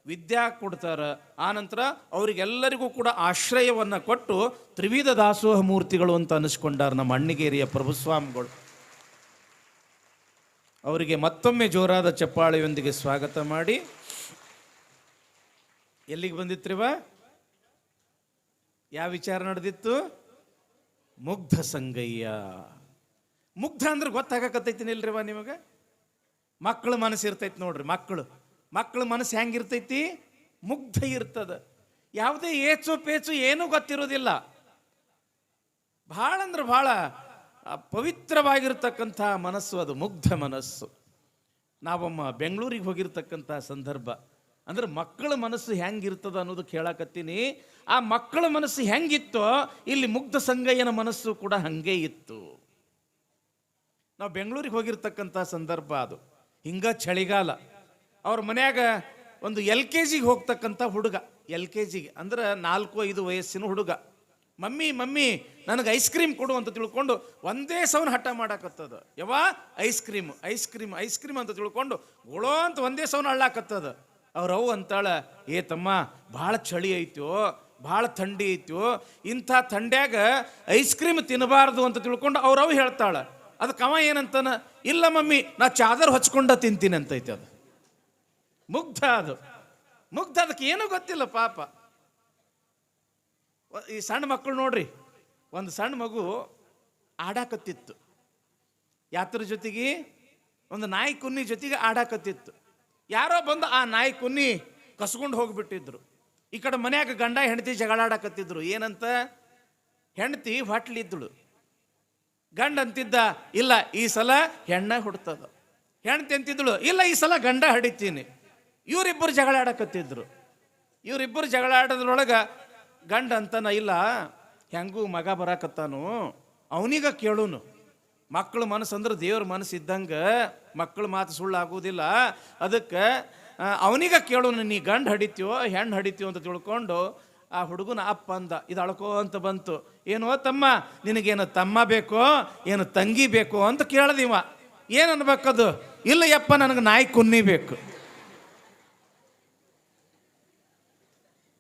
S1: ವಿದ್ಯಾ ಕೊಡ್ತಾರ. ಆನಂತರ ಅವರಿಗೆಲ್ಲರಿಗೂ ಕೂಡ ಆಶ್ರಯವನ್ನು ಕೊಟ್ಟು ತ್ರಿವಿಧ ದಾಸೋಹ ಮೂರ್ತಿಗಳು ಅಂತ ಅನಿಸ್ಕೊಂಡಾರ ನಮ್ಮ ಅಣ್ಣಿಗೇರಿಯ ಪ್ರಭುಸ್ವಾಮಿಗಳು. ಅವರಿಗೆ ಮತ್ತೊಮ್ಮೆ ಜೋರಾದ ಚಪ್ಪಾಳೆಯೊಂದಿಗೆ ಸ್ವಾಗತ ಮಾಡಿ. ಎಲ್ಲಿಗೆ ಬಂದಿತ್ರಿವ? ಯಾವ ವಿಚಾರ ನಡೆದಿತ್ತು? ಮುಗ್ಧ ಸಂಗಯ್ಯ. ಮುಗ್ಧ ಅಂದ್ರೆ ಗೊತ್ತಾಗಕತ್ತೈತಿನಿಲ್ರಿವ ನಿಮಗೆ? ಮಕ್ಕಳ ಮನಸ್ಸು ಇರ್ತೈತಿ ನೋಡ್ರಿ. ಮಕ್ಕಳ ಮನಸ್ಸು ಹೆಂಗಿರ್ತೈತಿ? ಮುಗ್ಧ ಇರ್ತದ. ಯಾವುದೇ ಏಚು ಪೇಚು ಏನೂ ಗೊತ್ತಿರೋದಿಲ್ಲ. ಭಾಳ ಅಂದ್ರೆ ಭಾಳ ಪವಿತ್ರವಾಗಿರ್ತಕ್ಕಂಥ ಮನಸ್ಸು ಅದು, ಮುಗ್ಧ ಮನಸ್ಸು. ನಾವೊಮ್ಮ ಬೆಂಗಳೂರಿಗೆ ಹೋಗಿರ್ತಕ್ಕಂಥ ಸಂದರ್ಭ, ಅಂದ್ರೆ ಮಕ್ಕಳ ಮನಸ್ಸು ಹೆಂಗಿರ್ತದ ಅನ್ನೋದು ಕೇಳಕತ್ತೀನಿ. ಆ ಮಕ್ಕಳ ಮನಸ್ಸು ಹೆಂಗಿತ್ತೋ ಇಲ್ಲಿ ಮುಗ್ಧ ಸಂಗಯ್ಯನ ಮನಸ್ಸು ಕೂಡ ಹಂಗೆ ಇತ್ತು. ನಾವು ಬೆಂಗಳೂರಿಗೆ ಹೋಗಿರ್ತಕ್ಕಂಥ ಸಂದರ್ಭ ಅದು. ಹಿಂಗ ಚಳಿಗಾಲ. ಅವ್ರ ಮನ್ಯಾಗ ಒಂದು LKG ಹೋಗ್ತಕ್ಕಂಥ ಹುಡುಗ, LKG ಅಂದ್ರೆ 4-5 ವಯಸ್ಸಿನ ಹುಡುಗ, ಮಮ್ಮಿ ನನಗೆ ಐಸ್ ಕ್ರೀಮ್ ಕೊಡು ಅಂತ ತಿಳ್ಕೊಂಡು ಒಂದೇ ಸವನ್ ಹಠ ಮಾಡಾಕತ್ತದ. ಐಸ್ ಕ್ರೀಮ್ ಅಂತ ತಿಳ್ಕೊಂಡು ಗುಳೋ ಅಂತ ಒಂದೇ ಸವನ್ ಅಳ್ಳಾಕತ್ತದ. ಅವ್ರವು ಅಂತಾಳ, ಏ ತಮ್ಮ ಭಾಳ ಚಳಿ ಐತ್ಯೋ, ಭಾಳ ಥಂಡಿ ಐತ್ಯೋ, ಇಂಥ ಥಂಡ್ಯಾಗ ಐಸ್ ಕ್ರೀಮ್ ತಿನ್ನಬಾರ್ದು ಅಂತ ತಿಳ್ಕೊಂಡು ಅವ್ರವು ಹೇಳ್ತಾಳ. ಅದಕ್ಕೆ ಅವ ಏನಂತಾನ, ಇಲ್ಲ ಮಮ್ಮಿ ನಾ ಚಾದರ್ ಹೊಚ್ಕೊಂಡ ತಿಂತೀನಿ ಅಂತೈತೆ. ಅದು ಮುಗ್ಧ, ಅದು ಮುಗ್ಧ, ಅದಕ್ಕೆ ಏನೂ ಗೊತ್ತಿಲ್ಲ ಪಾಪ. ಈ ಸಣ್ಣ ಮಕ್ಕಳು ನೋಡ್ರಿ, ಒಂದು ಸಣ್ಣ ಮಗು ಆಡಾಕತ್ತಿತ್ತು, ಯಾತ್ರ ಜೊತೆಗೆ ಒಂದು ನಾಯಿ ಕುನ್ನಿ ಜೊತೆಗೆ ಆಡಾಕತ್ತಿತ್ತು. ಯಾರೋ ಬಂದು ಆ ನಾಯಿ ಕುನ್ನಿ ಕಸ್ಕೊಂಡು ಹೋಗ್ಬಿಟ್ಟಿದ್ರು. ಈ ಕಡೆ ಮನ್ಯಾಗ ಗಂಡ ಹೆಂಡತಿ ಜಗಳಾಡಕತ್ತಿದ್ರು. ಏನಂತ? ಹೆಂಡತಿ ಹೊಟ್ಲಿದ್ದಳು, ಗಂಡ ಅಂತಿದ್ದ ಇಲ್ಲ ಈ ಸಲ ಹೆಣ್ಣ ಹುಡ್ತದ. ಹೆಂಡತಿ ಅಂತಿದ್ದಳು ಇಲ್ಲ ಈ ಸಲ ಗಂಡ ಹಡಿತೀನಿ. ಇವರಿಬ್ಬರು ಜಗಳಾಡಕತ್ತಿದ್ರು. ಇವರಿಬ್ಬರು ಜಗಳಾಡೋದ್ರೊಳಗೆ ಗಂಡ ಅಂತನ, ಇಲ್ಲ ಹೆಂಗೂ ಮಗ ಬರಾಕತ್ತಾನು, ಅವನಿಗ ಕೇಳುನು. ಮಕ್ಕಳ ಮನಸ್ಸು ಅಂದ್ರೆ ದೇವ್ರ ಮನಸ್ಸು ಇದ್ದಂಗೆ, ಮಕ್ಕಳ ಮಾತು ಸುಳ್ಳು ಆಗೋದಿಲ್ಲ. ಅದಕ್ಕೆ ಅವನಿಗ ಕೇಳುನು, ನೀ ಗಂಡ ಹಡಿತೀವೋ ಹೆಣ್ಣು ಹಡಿತೀವೋ ಅಂತ ತಿಳ್ಕೊಂಡು ಆ ಹುಡುಗನ ಅಪ್ಪ ಅಂದ. ಇದು ಅಳ್ಕೋ ಅಂತ ಬಂತು. ಏನೋ ತಮ್ಮ, ನಿನಗೇನು ತಮ್ಮ ಬೇಕೋ ಏನು ತಂಗಿ ಬೇಕೋ ಅಂತ ಕೇಳ್ದಿವ. ಏನು ಅನ್ಬೇಕದು? ಇಲ್ಲ ಯಪ್ಪ ನನಗೆ ನಾಯಿ ಕುನ್ನಿ ಬೇಕು.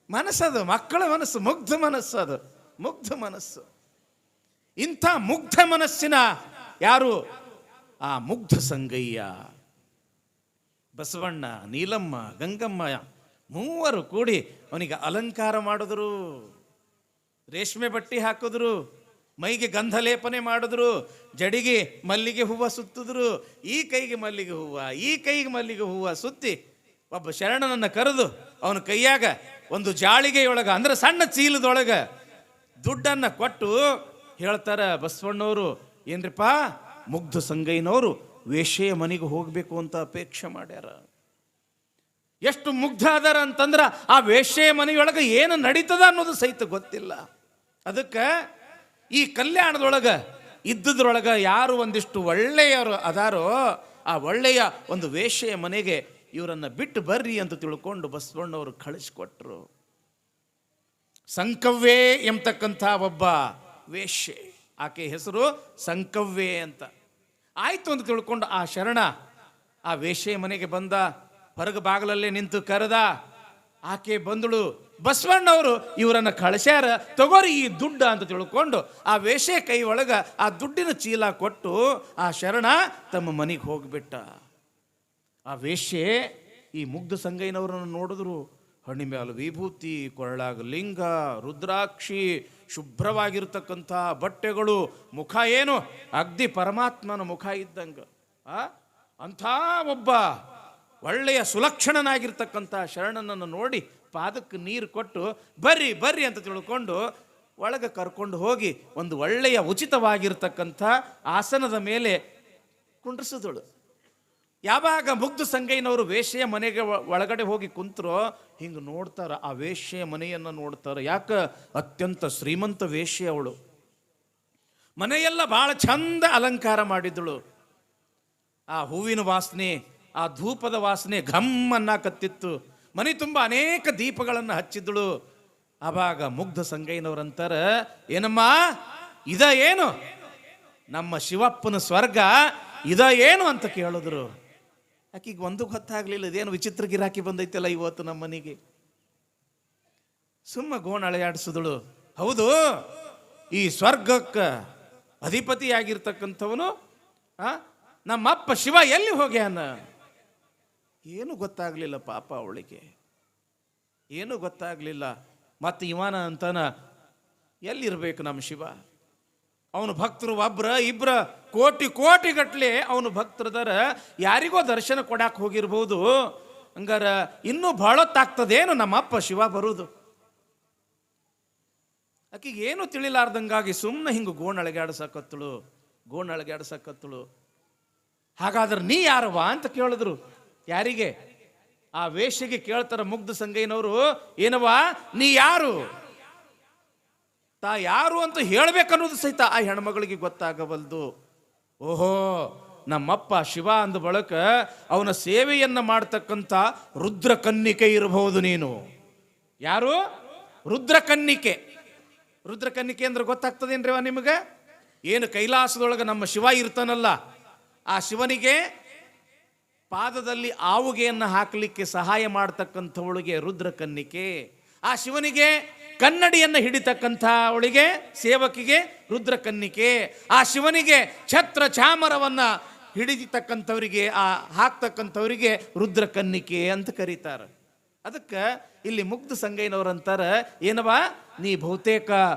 S1: ಮನಸ್ಸದು, ಮಕ್ಕಳ ಮನಸ್ಸು, ಮುಗ್ಧ ಮನಸ್ಸು, ಅದು ಮುಗ್ಧ ಮನಸ್ಸು. ಇಂಥ ಮುಗ್ಧ ಮನಸ್ಸಿನ ಯಾರು? ಆ ಮುಗ್ಧ ಸಂಗಯ್ಯ, ಬಸವಣ್ಣ, ನೀಲಮ್ಮ, ಗಂಗಮ್ಮ ಮೂವರು ಕೂಡಿ ಅವನಿಗೆ ಅಲಂಕಾರ ಮಾಡಿದ್ರು. ರೇಷ್ಮೆ ಬಟ್ಟೆ ಹಾಕಿದ್ರು, ಮೈಗೆ ಗಂಧ ಲೇಪನೆ ಮಾಡಿದ್ರು, ಜಡಿಗೆ ಮಲ್ಲಿಗೆ ಹೂವು ಸುತ್ತಿದ್ರು. ಈ ಕೈಗೆ ಮಲ್ಲಿಗೆ ಹೂವು, ಈ ಕೈಗೆ ಮಲ್ಲಿಗೆ ಹೂವು ಸುತ್ತಿ ಒಬ್ಬ ಶರಣನನ್ನು ಕರೆದು ಅವನ ಕೈಯಾಗ ಒಂದು ಜಾಳಿಗೆಯೊಳಗೆ, ಅಂದ್ರೆ ಸಣ್ಣ ಚೀಲದೊಳಗೆ ದುಡ್ಡನ್ನು ಕೊಟ್ಟು ಹೇಳ್ತಾರ ಬಸವಣ್ಣವರು, ಏನ್ರಿಪ್ಪ ಮುಗ್ಧ ಸಂಗಯ್ಯನವರು ವೇಶ್ಯೆಯ ಮನೆಗೆ ಹೋಗಬೇಕು ಅಂತ ಅಪೇಕ್ಷೆ ಮಾಡ್ಯಾರ. ಎಷ್ಟು ಮುಗ್ಧ ಅದಾರ ಅಂತಂದ್ರೆ ಆ ವೇಶ್ಯೆಯ ಮನೆಯೊಳಗೆ ಏನು ನಡೀತದ ಅನ್ನೋದು ಸಹಿತ ಗೊತ್ತಿಲ್ಲ. ಅದಕ್ಕೆ ಈ ಕಲ್ಯಾಣದೊಳಗೆ ಇದ್ದದ್ರೊಳಗೆ ಯಾರು ಒಂದಿಷ್ಟು ಒಳ್ಳೆಯವರು ಅದಾರೋ ಆ ಒಳ್ಳೆಯ ಒಂದು ವೇಶ್ಯೆಯ ಮನೆಗೆ ಇವರನ್ನು ಬಿಟ್ಟು ಬರ್ರಿ ಅಂತ ತಿಳ್ಕೊಂಡು ಬಸವಣ್ಣವರು ಕಳಿಸ್ಕೊಟ್ರು. ಸಂಕವ್ವೆ ಎಂಬತಕ್ಕಂಥ ಒಬ್ಬ ವೇಶ್ಯೆ, ಆಕೆ ಹೆಸರು ಸಂಕವ್ವೆ ಅಂತ. ಆಯ್ತು ಅಂತ ತಿಳ್ಕೊಂಡು ಆ ಶರಣ ಆ ವೇಶ್ಯೆಯ ಮನೆಗೆ ಬಂದ. ಹೊರಗೆ ಬಾಗಿಲಲ್ಲೇ ನಿಂತು ಕರೆದ. ಆಕೆ ಬಂದಳು. ಬಸವಣ್ಣವರು ಇವರನ್ನು ಕಳಿಸ್ಯಾರ, ತಗೋರಿ ಈ ದುಡ್ಡ ಅಂತ ತಿಳ್ಕೊಂಡು ಆ ವೇಶ್ಯೆ ಕೈ ಒಳಗ ಆ ದುಡ್ಡಿನ ಚೀಲ ಕೊಟ್ಟು ಆ ಶರಣ ತಮ್ಮ ಮನೆಗೆ ಹೋಗ್ಬಿಟ್ಟ. ಆ ವೇಶ್ಯೆ ಈ ಮುಗ್ಧ ಸಂಗಯ್ಯನವರನ್ನು ನೋಡಿದ್ರು. ಹಣ್ಣಿ ಮ್ಯಾಲ ವಿಭೂತಿ, ಕೊರಳಾಗ ಲಿಂಗ, ರುದ್ರಾಕ್ಷಿ, ಶುಭ್ರವಾಗಿರ್ತಕ್ಕಂಥ ಬಟ್ಟೆಗಳು, ಮುಖ ಏನು ಅಗ್ದಿ ಪರಮಾತ್ಮನ ಮುಖ ಇದ್ದಂಗ. ಅಂಥ ಒಬ್ಬ ಒಳ್ಳೆಯ ಸುಲಕ್ಷಣನಾಗಿರ್ತಕ್ಕಂಥ ಶರಣನನ್ನು ನೋಡಿ ಪಾದಕ್ಕೆ ನೀರು ಕೊಟ್ಟು ಬರ್ರಿ ಬರ್ರಿ ಅಂತ ತಿಳ್ಕೊಂಡು ಒಳಗೆ ಕರ್ಕೊಂಡು ಹೋಗಿ ಒಂದು ಒಳ್ಳೆಯ ಉಚಿತವಾಗಿರ್ತಕ್ಕಂಥ ಆಸನದ ಮೇಲೆ ಕುಂಡ್ರಿಸಿದಳು. ಯಾವಾಗ ಮುಗ್ಧ ಸಂಗಯ್ಯನವರು ವೇಶ್ಯೆಯ ಮನೆಗೆ ಒಳಗಡೆ ಹೋಗಿ ಕುಂತರೋ ಹಿಂಗೆ ನೋಡ್ತಾರ, ಆ ವೇಶ್ಯೆಯ ಮನೆಯನ್ನು ನೋಡ್ತಾರೆ. ಯಾಕೆ? ಅತ್ಯಂತ ಶ್ರೀಮಂತ ವೇಶ್ಯೆ ಅವಳು. ಮನೆಯೆಲ್ಲ ಭಾಳ ಚಂದ ಅಲಂಕಾರ ಮಾಡಿದಳು. ಆ ಹೂವಿನ ವಾಸನೆ, ಆ ಧೂಪದ ವಾಸನೆ ಘಮ್ಮನ್ನ ಕತ್ತಿತ್ತು. ಮನೆ ತುಂಬ ಅನೇಕ ದೀಪಗಳನ್ನು ಹಚ್ಚಿದ್ದಳು. ಆವಾಗ ಮುಗ್ಧ ಸಂಗಯ್ಯನವರಂತಾರ, ಏನಮ್ಮ ಇದ ಏನು? ನಮ್ಮ ಶಿವಪ್ಪನ ಸ್ವರ್ಗ ಇದ ಏನು ಅಂತ ಕೇಳಿದ್ರು. ಆಕಿಗೆ ಒಂದು ಗೊತ್ತಾಗ್ಲಿಲ್ಲ, ಇದೇನು ವಿಚಿತ್ರ ಗಿರಾಕಿ ಬಂದೈತಲ್ಲ ಇವತ್ತು ನಮ್ಮ ಮನೆಗೆ. ಸುಮ್ಮ ಗೋಣ ಅಳೆಯಾಡಿಸಿದಳು. ಹೌದು, ಈ ಸ್ವರ್ಗಕ್ಕೆ ಅಧಿಪತಿಯಾಗಿರ್ತಕ್ಕಂಥವನು ನಮ್ಮಪ್ಪ ಶಿವ ಎಲ್ಲಿ ಹೋಗ್ಯಾನ? ಏನು ಗೊತ್ತಾಗ್ಲಿಲ್ಲ ಪಾಪ ಅವಳಿಗೆ, ಏನು ಗೊತ್ತಾಗ್ಲಿಲ್ಲ. ಮತ್ತೆ ಇವನ ಅಂತಾನ, ಎಲ್ಲಿರ್ಬೇಕು ನಮ್ಮ ಶಿವ? ಅವನು ಭಕ್ತರು ಒಬ್ರ ಇಬ್ರ ಕೋಟಿ ಕೋಟಿ ಗಟ್ಲೆ ಅವನು ಭಕ್ತರದಾರ. ಯಾರಿಗೋ ದರ್ಶನ ಕೊಡಾಕ್ ಹೋಗಿರ್ಬೋದು. ಹಂಗಾರ ಇನ್ನೂ ಬಹಳತ್ತಾಗ್ತದೇನು ನಮ್ಮಪ್ಪ ಶಿವ ಬರುವುದು? ಆಕಿಗೆ ಏನು ತಿಳಿಲಾರ್ದಂಗಾಗಿ ಸುಮ್ಮನೆ ಹಿಂಗೆ ಗೋಣಳಗಾಡ್ಸಕತ್ತಳು. ಹಾಗಾದ್ರೆ ನೀ ಯಾರವ ಅಂತ ಕೇಳಿದ್ರು. ಯಾರಿಗೆ? ಆ ವೇಶ್ಯೆಗೆ ಕೇಳ್ತಾರ ಮುಗ್ಧ ಸಂಗಯ್ಯನವರು, ಏನವ ನೀ ಯಾರು? ತಾ ಯಾರು ಅಂತ ಹೇಳ್ಬೇಕನ್ನೋದು ಸಹಿತ ಆ ಹೆಣ್ಮಗಳಿಗೆ ಗೊತ್ತಾಗಬಲ್ದು. ಓಹೋ, ನಮ್ಮಪ್ಪ ಶಿವ ಅಂದ ಬಳಕ ಅವನ ಸೇವೆಯನ್ನ ಮಾಡ್ತಕ್ಕಂಥ ರುದ್ರಕನ್ನಿಕೆ ಇರಬಹುದು ನೀನು. ಯಾರು? ರುದ್ರಕನ್ನಿಕೆ. ರುದ್ರಕನ್ನಿಕೆ ಅಂದ್ರೆ ಗೊತ್ತಾಗ್ತದೇನ್ರಿವ ನಿಮಗೆ? ಏನು ಕೈಲಾಸದೊಳಗೆ ನಮ್ಮ ಶಿವ ಇರ್ತಾನಲ್ಲ, ಆ ಶಿವನಿಗೆ ಪಾದದಲ್ಲಿ ಆವುಗೆಯನ್ನು ಹಾಕಲಿಕ್ಕೆ ಸಹಾಯ ಮಾಡ್ತಕ್ಕಂಥವಳಿಗೆ ರುದ್ರಕನ್ನಿಕೆ. ಆ ಶಿವನಿಗೆ ಕನ್ನಡಿಯನ್ನು ಹಿಡಿತಕ್ಕಂಥ ಅವಳಿಗೆ ಸೇವಕಿಗೆ ರುದ್ರಕನ್ನಿಕೆ, ಆ ಶಿವನಿಗೆ ಛತ್ರ ಚಾಮರವನ್ನು ಹಿಡಿತಕ್ಕಂಥವರಿಗೆ ಹಾಕ್ತಕ್ಕಂಥವರಿಗೆ ರುದ್ರಕನ್ನಿಕೆ ಅಂತ ಕರೀತಾರೆ. ಅದಕ್ಕೆ ಇಲ್ಲಿ ಮುಗ್ಧ ಸಂಗಯ್ಯನವ್ರಂತಾರ, ಏನವ ನೀ ಬಹುತೇಕ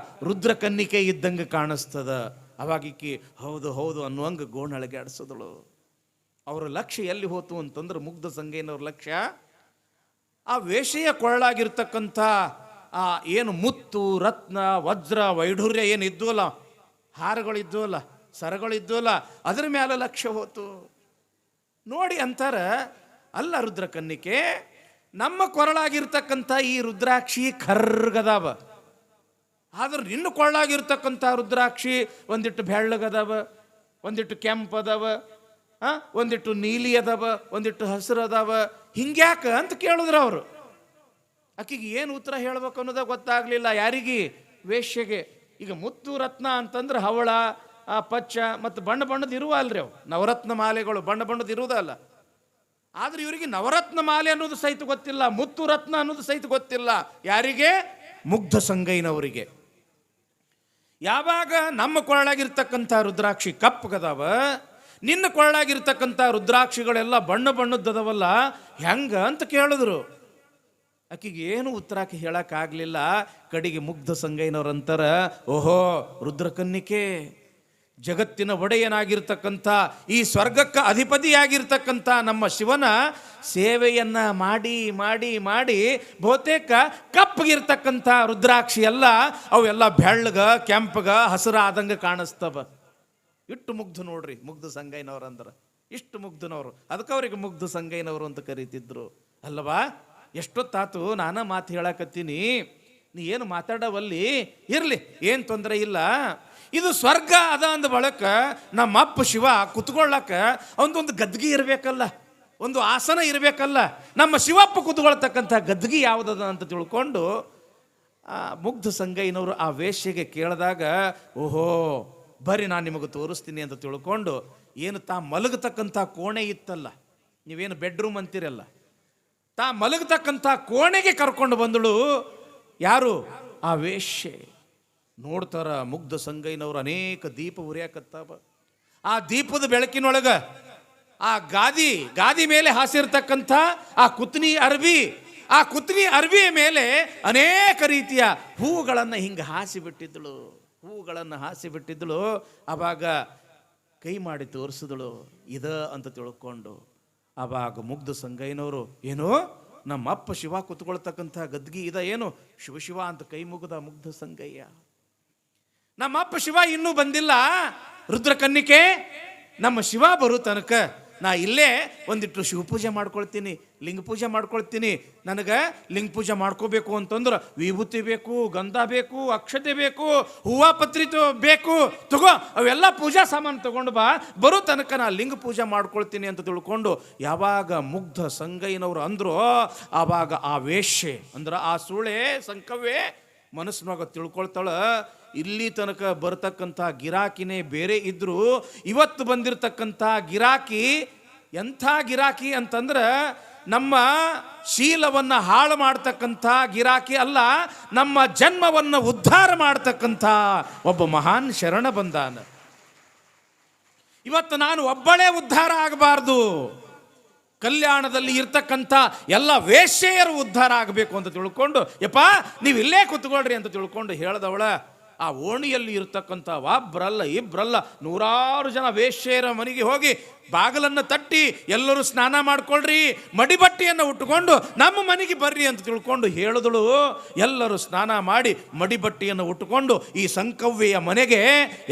S1: ರುದ್ರಕನ್ನಿಕೆ ಇದ್ದಂಗೆ ಕಾಣಿಸ್ತದ. ಅವಾಗಿಕ್ಕಿ ಹೌದು ಹೌದು ಅನ್ನುವಂಗೆ ಗೋಣಳಗೆ ಆಡಿಸೋದಳು. ಅವರ ಲಕ್ಷ್ಯ ಎಲ್ಲಿ ಹೋತು ಅಂತಂದ್ರೆ, ಮುಗ್ಧ ಸಂಗಯ್ಯನವ್ರ ಲಕ್ಷ್ಯ ಆ ವೇಷೆಯ ಕೊಳ್ಳಾಗಿರ್ತಕ್ಕಂಥ ಆ ಏನು ಮುತ್ತು ರತ್ನ ವಜ್ರ ವೈಢೂರ್ಯ ಏನು ಇದ್ವಲ್ಲ, ಹಾರಗಳಿದ್ವಲ್ಲ, ಸರಗಳಿದ್ವಲ್ಲ, ಅದರ ಮೇಲೆ ಲಕ್ಷ್ಯ ಹೋತು. ನೋಡಿ ಅಂತಾರ, ಅಲ್ಲ ರುದ್ರಕನ್ನಿಕೆ, ನಮ್ಮ ಕೊರಳಾಗಿರ್ತಕ್ಕಂಥ ಈ ರುದ್ರಾಕ್ಷಿ ಕರ್ಗದಾವ, ಆದ್ರೆ ನಿನ್ನ ಕೊಳ್ಳಾಗಿರ್ತಕ್ಕಂಥ ರುದ್ರಾಕ್ಷಿ ಒಂದಿಟ್ಟು ಬೆಳ್ಳಗದಾವ, ಒಂದಿಟ್ಟು ಕೆಂಪದವ, ಒಂದಿಟ್ಟು ನೀಲಿ ಅದಾವ, ಒಂದಿಟ್ಟು ಹಸಿರು ಅದಾವ, ಹಿಂಗ್ಯಾಕ ಅಂತ ಕೇಳಿದ್ರು ಅವರು. ಆಕಿಗೆ ಏನು ಉತ್ತರ ಹೇಳ್ಬೇಕು ಅನ್ನೋದಾಗ ಗೊತ್ತಾಗ್ಲಿಲ್ಲ. ಯಾರಿಗೆ? ವೇಶ್ಯೆಗೆ. ಈಗ ಮುತ್ತು ರತ್ನ ಅಂತಂದ್ರೆ ಹವಳ, ಪಚ್ಚ ಮತ್ತು ಬಣ್ಣ ಬಣ್ಣದ ಇರುವ ಅಲ್ರಿ ಅವು ನವರತ್ನ ಮಾಲೆಗಳು, ಬಣ್ಣ ಬಣ್ಣದ ಇರುವುದಲ್ಲ. ಆದ್ರೆ ಇವರಿಗೆ ನವರತ್ನ ಮಾಲೆ ಅನ್ನೋದು ಸಹಿತ ಗೊತ್ತಿಲ್ಲ, ಮುತ್ತು ರತ್ನ ಅನ್ನೋದು ಸಹಿತ ಗೊತ್ತಿಲ್ಲ. ಯಾರಿಗೆ? ಮುಗ್ಧ ಸಂಗಯ್ಯನವರಿಗೆ. ಯಾವಾಗ ನಮ್ಮ ಕೊಳ್ಳಾಗಿರ್ತಕ್ಕಂಥ ರುದ್ರಾಕ್ಷಿ ಕಪ್ಪಗದಾವ, ನಿನ್ನ ಕೊಳ್ಳಾಗಿರ್ತಕ್ಕಂಥ ರುದ್ರಾಕ್ಷಿಗಳೆಲ್ಲ ಬಣ್ಣ ಬಣ್ಣದ್ದದವಲ್ಲ, ಹೆಂಗ ಅಂತ ಕೇಳಿದ್ರು. ಆಕಿಗೆ ಏನು ಉತ್ತರಕ್ಕೆ ಹೇಳಕ್ಕಾಗಲಿಲ್ಲ. ಕಡೆಗೆ ಮುಗ್ಧ ಸಂಗಯ್ಯನವ್ರಂತಾರ, ಓಹೋ ರುದ್ರಕನ್ನಿಕೆ, ಜಗತ್ತಿನ ಒಡೆಯನಾಗಿರ್ತಕ್ಕಂಥ ಈ ಸ್ವರ್ಗಕ್ಕೆ ಅಧಿಪತಿಯಾಗಿರ್ತಕ್ಕಂಥ ನಮ್ಮ ಶಿವನ ಸೇವೆಯನ್ನ ಮಾಡಿ ಮಾಡಿ ಮಾಡಿ ಬಹುತೇಕ ಕಪ್ಪಗಿರ್ತಕ್ಕಂಥ ರುದ್ರಾಕ್ಷಿ ಎಲ್ಲ ಅವೆಲ್ಲ ಬೆಳ್ಳಗ ಕೆಂಪಗ ಹಸಿರ ಆದಂಗೆ ಕಾಣಿಸ್ತವ. ಇಷ್ಟು ಮುಗ್ಧ ನೋಡ್ರಿ ಮುಗ್ಧ ಸಂಗಯ್ಯನವ್ರು ಅಂದ್ರೆ, ಇಷ್ಟು ಮುಗ್ಧನವರು. ಅದಕ್ಕೆ ಅವ್ರಿಗೆ ಮುಗ್ಧ ಸಂಗಯ್ಯನವರು ಅಂತ ಕರೀತಿದ್ರು ಅಲ್ಲವಾ. ಎಷ್ಟೊತ್ತಾತು ನಾನ ಮಾತು ಹೇಳಕತ್ತೀನಿ, ನೀ ಏನು ಮಾತಾಡವಲ್ಲಿ, ಇರ್ಲಿ ಏನು ತೊಂದರೆ ಇಲ್ಲ. ಇದು ಸ್ವರ್ಗ ಅದ ಅಂದ ಬಳಕ ನಮ್ಮ ಅಪ್ಪ ಶಿವ ಕುತ್ಕೊಳ್ಳಕ ಅವನದೊಂದು ಗದ್ಗಿ ಇರಬೇಕಲ್ಲ, ಒಂದು ಆಸನ ಇರಬೇಕಲ್ಲ. ನಮ್ಮ ಶಿವಪ್ಪ ಕುತ್ಕೊಳ್ತಕ್ಕಂಥ ಗದ್ಗಿ ಯಾವುದದ ಅಂತ ತಿಳ್ಕೊಂಡು ಮುಗ್ಧ ಸಂಗಯ್ಯನವರು ಆ ವೇಶ್ಯೆಗೆ ಕೇಳಿದಾಗ, ಓಹೋ ಬರ್ರಿ ನಾನು ನಿಮಗೆ ತೋರಿಸ್ತೀನಿ ಅಂತ ತಿಳ್ಕೊಂಡು, ಏನು ತಾ ಮಲಗತಕ್ಕಂಥ ಕೋಣೆ ಇತ್ತಲ್ಲ, ನೀವೇನು ಬೆಡ್ರೂಮ್ ಅಂತೀರಲ್ಲ, ತಾ ಮಲಗತಕ್ಕಂಥ ಕೋಣೆಗೆ ಕರ್ಕೊಂಡು ಬಂದಳು. ಯಾರು? ಆ ವೇಶ್ಯೆ. ನೋಡ್ತಾರ ಮುಗ್ಧ ಸಂಗಯ್ಯನವರು ಅನೇಕ ದೀಪ ಉರಿಯಾಕತ್ತಾವ. ಆ ದೀಪದ ಬೆಳಕಿನೊಳಗ ಆ ಗಾದಿ ಮೇಲೆ ಹಾಸಿರ್ತಕ್ಕಂಥ ಆ ಕುತ್ನಿ ಅರ್ಬಿಯ ಮೇಲೆ ಅನೇಕ ರೀತಿಯ ಹೂಗಳನ್ನು ಹಿಂಗೆ ಹಾಸಿಬಿಟ್ಟಿದ್ದಳು. ಆವಾಗ ಕೈ ಮಾಡಿ ತೋರಿಸಿದಳು, ಇದ ಅಂತ ತಿಳ್ಕೊಂಡು. ಆವಾಗ ಮುಗ್ಧ ಸಂಗಯ್ಯನವರು, ಏನು ನಮ್ಮ ಅಪ್ಪ ಶಿವ ಕುತ್ಕೊಳ್ತಕ್ಕಂಥ ಗದ್ಗಿ ಇದ ಏನು? ಶಿವ ಅಂತ ಕೈ ಮುಗಿದ ಮುಗ್ಧ ಸಂಗಯ್ಯ. ನಮ್ಮ ಅಪ್ಪ ಶಿವ ಇನ್ನೂ ಬಂದಿಲ್ಲ ರುದ್ರಕನ್ನಿಕೆ, ನಮ್ಮ ಶಿವ ಬರೋ ತನಕ ನಾ ಇಲ್ಲೇ ಒಂದಿಟ್ಟು ಶಿವಪೂಜೆ ಮಾಡ್ಕೊಳ್ತೀನಿ, ಲಿಂಗ ಪೂಜೆ ಮಾಡ್ಕೊಳ್ತೀನಿ. ನನಗೆ ಲಿಂಗ ಪೂಜೆ ಮಾಡ್ಕೋಬೇಕು ಅಂತಂದ್ರೆ ವಿಭೂತಿ ಬೇಕು, ಗಂಧ ಬೇಕು, ಅಕ್ಷತೆ ಬೇಕು, ಹೂವ ಪತ್ರಿ ಬೇಕು, ತಗೋ ಅವೆಲ್ಲ ಪೂಜಾ ಸಾಮಾನು ತಗೊಂಡು ಬರೋ ತನಕ ನಾ ಲಿಂಗ ಪೂಜೆ ಮಾಡ್ಕೊಳ್ತೀನಿ ಅಂತ ತಿಳ್ಕೊಂಡು ಯಾವಾಗ ಮುಗ್ಧ ಸಂಗಯ್ಯನವರು ಅಂದ್ರು, ಆವಾಗ ಆ ವೇಶ್ಯೆ ಅಂದ್ರೆ ಆ ಸೂಳೆ ಸಂಕವ್ವೆ ಮನಸ್ಸಿನಾಗ ತಿಳ್ಕೊಳ್ತಾಳ, ಇಲ್ಲಿ ತನಕ ಬರ್ತಕ್ಕಂಥ ಗಿರಾಕಿನೇ ಬೇರೆ ಇದ್ರು, ಇವತ್ತು ಬಂದಿರತಕ್ಕಂಥ ಗಿರಾಕಿ ಎಂಥ ಗಿರಾಕಿ ಅಂತಂದ್ರೆ ನಮ್ಮ ಶೀಲವನ್ನು ಹಾಳು ಮಾಡ್ತಕ್ಕಂಥ ಗಿರಾಕಿ ಅಲ್ಲ, ನಮ್ಮ ಜನ್ಮವನ್ನು ಉದ್ಧಾರ ಮಾಡ್ತಕ್ಕಂಥ ಒಬ್ಬ ಮಹಾನ್ ಶರಣ ಬಂದಾನ. ಇವತ್ತು ನಾನು ಒಬ್ಬಳೇ ಉದ್ಧಾರ ಆಗಬಾರ್ದು, ಕಲ್ಯಾಣದಲ್ಲಿ ಇರ್ತಕ್ಕಂಥ ಎಲ್ಲ ವೇಶ್ಯೆಯರು ಉದ್ಧಾರ ಆಗಬೇಕು ಅಂತ ತಿಳ್ಕೊಂಡು, ಯಪ್ಪ ನೀವು ಇಲ್ಲೇ ಕೂತ್ಕೊಳ್ರಿ ಅಂತ ತಿಳ್ಕೊಂಡು ಹೇಳ್ದವಳ. ಆ ಓಣಿಯಲ್ಲಿ ಇರ್ತಕ್ಕಂಥ ಒಬ್ಬರಲ್ಲ ಇಬ್ಬರಲ್ಲ 100 ಜನ ವೇಶ್ಯೆಯರ ಮನೆಗೆ ಹೋಗಿ ಬಾಗಿಲನ್ನು ತಟ್ಟಿ, ಎಲ್ಲರೂ ಸ್ನಾನ ಮಾಡ್ಕೊಳ್ರಿ, ಮಡಿಬಟ್ಟೆಯನ್ನು ಉಟ್ಟುಕೊಂಡು ನಮ್ಮ ಮನೆಗೆ ಬರ್ರಿ ಅಂತ ತಿಳ್ಕೊಂಡು ಹೇಳಿದಳು. ಎಲ್ಲರೂ ಸ್ನಾನ ಮಾಡಿ ಮಡಿಬಟ್ಟೆಯನ್ನು ಉಟ್ಟುಕೊಂಡು ಈ ಸಂಕವ್ವೆಯ ಮನೆಗೆ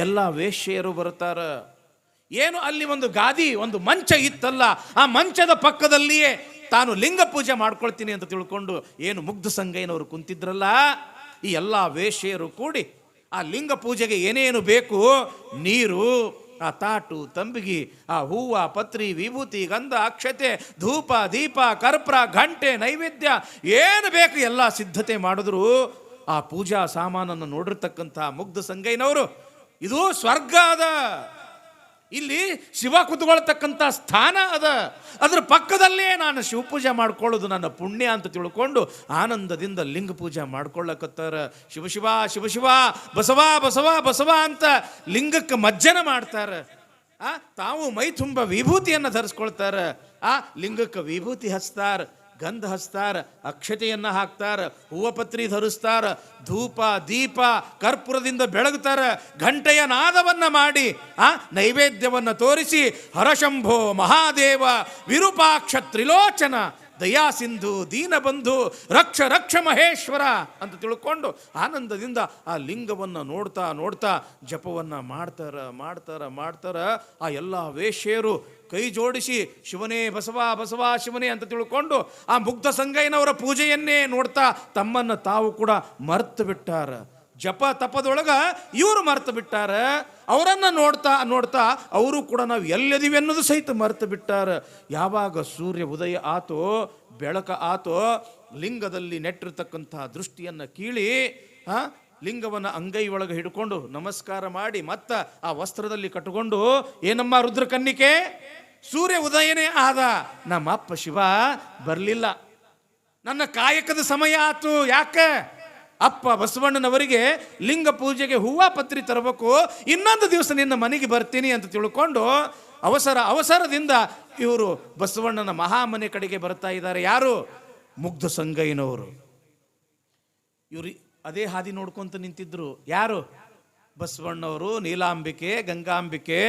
S1: ಎಲ್ಲ ವೇಶ್ಯೆಯರು ಬರ್ತಾರ. ಏನು ಅಲ್ಲಿ ಒಂದು ಮಂಚ ಇತ್ತಲ್ಲ, ಆ ಮಂಚದ ಪಕ್ಕದಲ್ಲಿಯೇ ತಾನು ಲಿಂಗ ಪೂಜೆ ಮಾಡ್ಕೊಳ್ತೀನಿ ಅಂತ ತಿಳ್ಕೊಂಡು ಏನು ಮುಗ್ಧ ಸಂಗಯ್ಯನವರು ಕುಂತಿದ್ರಲ್ಲ, ಈ ಎಲ್ಲ ವೇಶ್ಯೆಯರು ಕೂಡಿ ಆ ಲಿಂಗ ಪೂಜೆಗೆ ಏನೇನು ಬೇಕು, ನೀರು, ಆ ತಾಟು ತಂಬಿಗಿ, ಆ ಹೂವ ಪತ್ರಿ ವಿಭೂತಿ ಗಂಧ ಅಕ್ಷತೆ ಧೂಪ ದೀಪ ಕರ್ಪೂರ ಘಂಟೆ ನೈವೇದ್ಯ ಏನು ಬೇಕು ಎಲ್ಲ ಸಿದ್ಧತೆ ಮಾಡಿದ್ರು. ಆ ಪೂಜಾ ಸಾಮಾನನ್ನು ನೋಡಿರ್ತಕ್ಕಂಥ ಮುಗ್ಧ ಸಂಗಯ್ಯನವರು, ಇದು ಸ್ವರ್ಗ ಅದ, ಇಲ್ಲಿ ಶಿವ ಕುತ್ಕೊಳ್ತಕ್ಕಂಥ ಸ್ಥಾನ ಅದ. ಅದ್ರ ಪಕ್ಕದಲ್ಲೇ ನಾನು ಶಿವಪೂಜೆ ಮಾಡ್ಕೊಳ್ಳೋದು ನನ್ನ ಪುಣ್ಯ ಅಂತ ತಿಳ್ಕೊಂಡು ಆನಂದದಿಂದ ಲಿಂಗ ಪೂಜೆ ಮಾಡ್ಕೊಳ್ಳಕತ್ತಾರ. ಶಿವ ಶಿವ ಶಿವ ಶಿವ ಬಸವ ಬಸವ ಬಸವ ಅಂತ ಲಿಂಗಕ್ಕೆ ಮಜ್ಜನ ಮಾಡ್ತಾರ. ತಾವು ಮೈ ತುಂಬ ವಿಭೂತಿಯನ್ನು ಧರಿಸ್ಕೊಳ್ತಾರ. ಆ ಲಿಂಗಕ್ಕೆ ವಿಭೂತಿ ಹಚ್ತಾರ, ಗಂಧ ಹಚ್ತಾರ, ಅಕ್ಷತೆಯನ್ನು ಹಾಕ್ತಾರ, ಹೂವಪತ್ರಿ ಧರಿಸ್ತಾರ, ಧೂಪ ದೀಪ ಕರ್ಪೂರದಿಂದ ಬೆಳಗ್ತಾರ, ಘಂಟೆಯ ನಾದವನ್ನ ಮಾಡಿ ನೈವೇದ್ಯವನ್ನು ತೋರಿಸಿ ಹರಶಂಭೋ ಮಹಾದೇವ ವಿರೂಪಾಕ್ಷ ತ್ರಿಲೋಚನ ದಯಾ ಸಿಂಧು ದೀನಬಂಧು ರಕ್ಷ ರಕ್ಷ ಮಹೇಶ್ವರ ಅಂತ ತಿಳ್ಕೊಂಡು ಆನಂದದಿಂದ ಆ ಲಿಂಗವನ್ನು ನೋಡ್ತಾ ನೋಡ್ತಾ ಜಪವನ್ನು ಮಾಡ್ತಾರ. ಆ ಎಲ್ಲ ವೇಶ್ಯರು ಕೈ ಜೋಡಿಸಿ ಶಿವನೇ ಬಸವ ಬಸವ ಶಿವನೇ ಅಂತ ತಿಳ್ಕೊಂಡು ಆ ಮುಗ್ಧ ಸಂಗಯ್ಯನವರ ಪೂಜೆಯನ್ನೇ ನೋಡ್ತಾ ತಮ್ಮನ್ನು ತಾವು ಕೂಡ ಮರ್ತು ಬಿಟ್ಟಾರ. ಜಪ ತಪದೊಳಗ ಇವರು ಮರ್ತು ಬಿಟ್ಟಾರ. ಅವರನ್ನು ನೋಡ್ತಾ ನೋಡ್ತಾ ಅವರು ಕೂಡ ನಾವು ಎಲ್ಲಿದ್ದೀವಿ ಅನ್ನೋದು ಸಹಿತ ಮರ್ತು ಬಿಟ್ಟಾರ. ಯಾವಾಗ ಸೂರ್ಯ ಉದಯ ಆತೋ, ಬೆಳಕ ಆತೋ, ಲಿಂಗದಲ್ಲಿ ನೆಟ್ಟಿರ್ತಕ್ಕಂಥ ದೃಷ್ಟಿಯನ್ನು ಕೀಳಿ ಲಿಂಗವನ್ನು ಅಂಗೈ ಒಳಗೆ ಹಿಡ್ಕೊಂಡು ನಮಸ್ಕಾರ ಮಾಡಿ ಮತ್ತ ಆ ವಸ್ತ್ರದಲ್ಲಿ ಕಟ್ಟಿಕೊಂಡು, ಏನಮ್ಮ ರುದ್ರಕನ್ನಿಕೆ, ಸೂರ್ಯ ಉದಯನೇ ಆದ, ನಮ್ಮಪ್ಪ ಶಿವ ಬರಲಿಲ್ಲ, ನನ್ನ ಕಾಯಕದ ಸಮಯ ಆತು. ಯಾಕೆ? ಅಪ್ಪ ಬಸವಣ್ಣನವರಿಗೆ ಲಿಂಗ ಪೂಜೆಗೆ ಹೂವ ಪತ್ರಿ ತರಬೇಕು, ಇನ್ನೊಂದು ದಿವಸ ನಿನ್ನ ಮನೆಗೆ ಬರ್ತೀನಿ ಅಂತ ತಿಳ್ಕೊಂಡು ಅವಸರದಿಂದ ಇವರು ಬಸವಣ್ಣನ ಮಹಾಮನೆ ಕಡೆಗೆ ಬರ್ತಾ ಇದ್ದಾರೆ. ಯಾರು? ಮುಗ್ಧ ಸಂಗಯ್ಯನವರು. ಇವರು ಅದೇ ಹಾದಿ ನೋಡ್ಕೊಂತ ನಿಂತಿದ್ರು. ಯಾರು? ಬಸವಣ್ಣವರು, ನೀಲಾಂಬಿಕೆ, ಗಂಗಾಂಬಿಕೆ.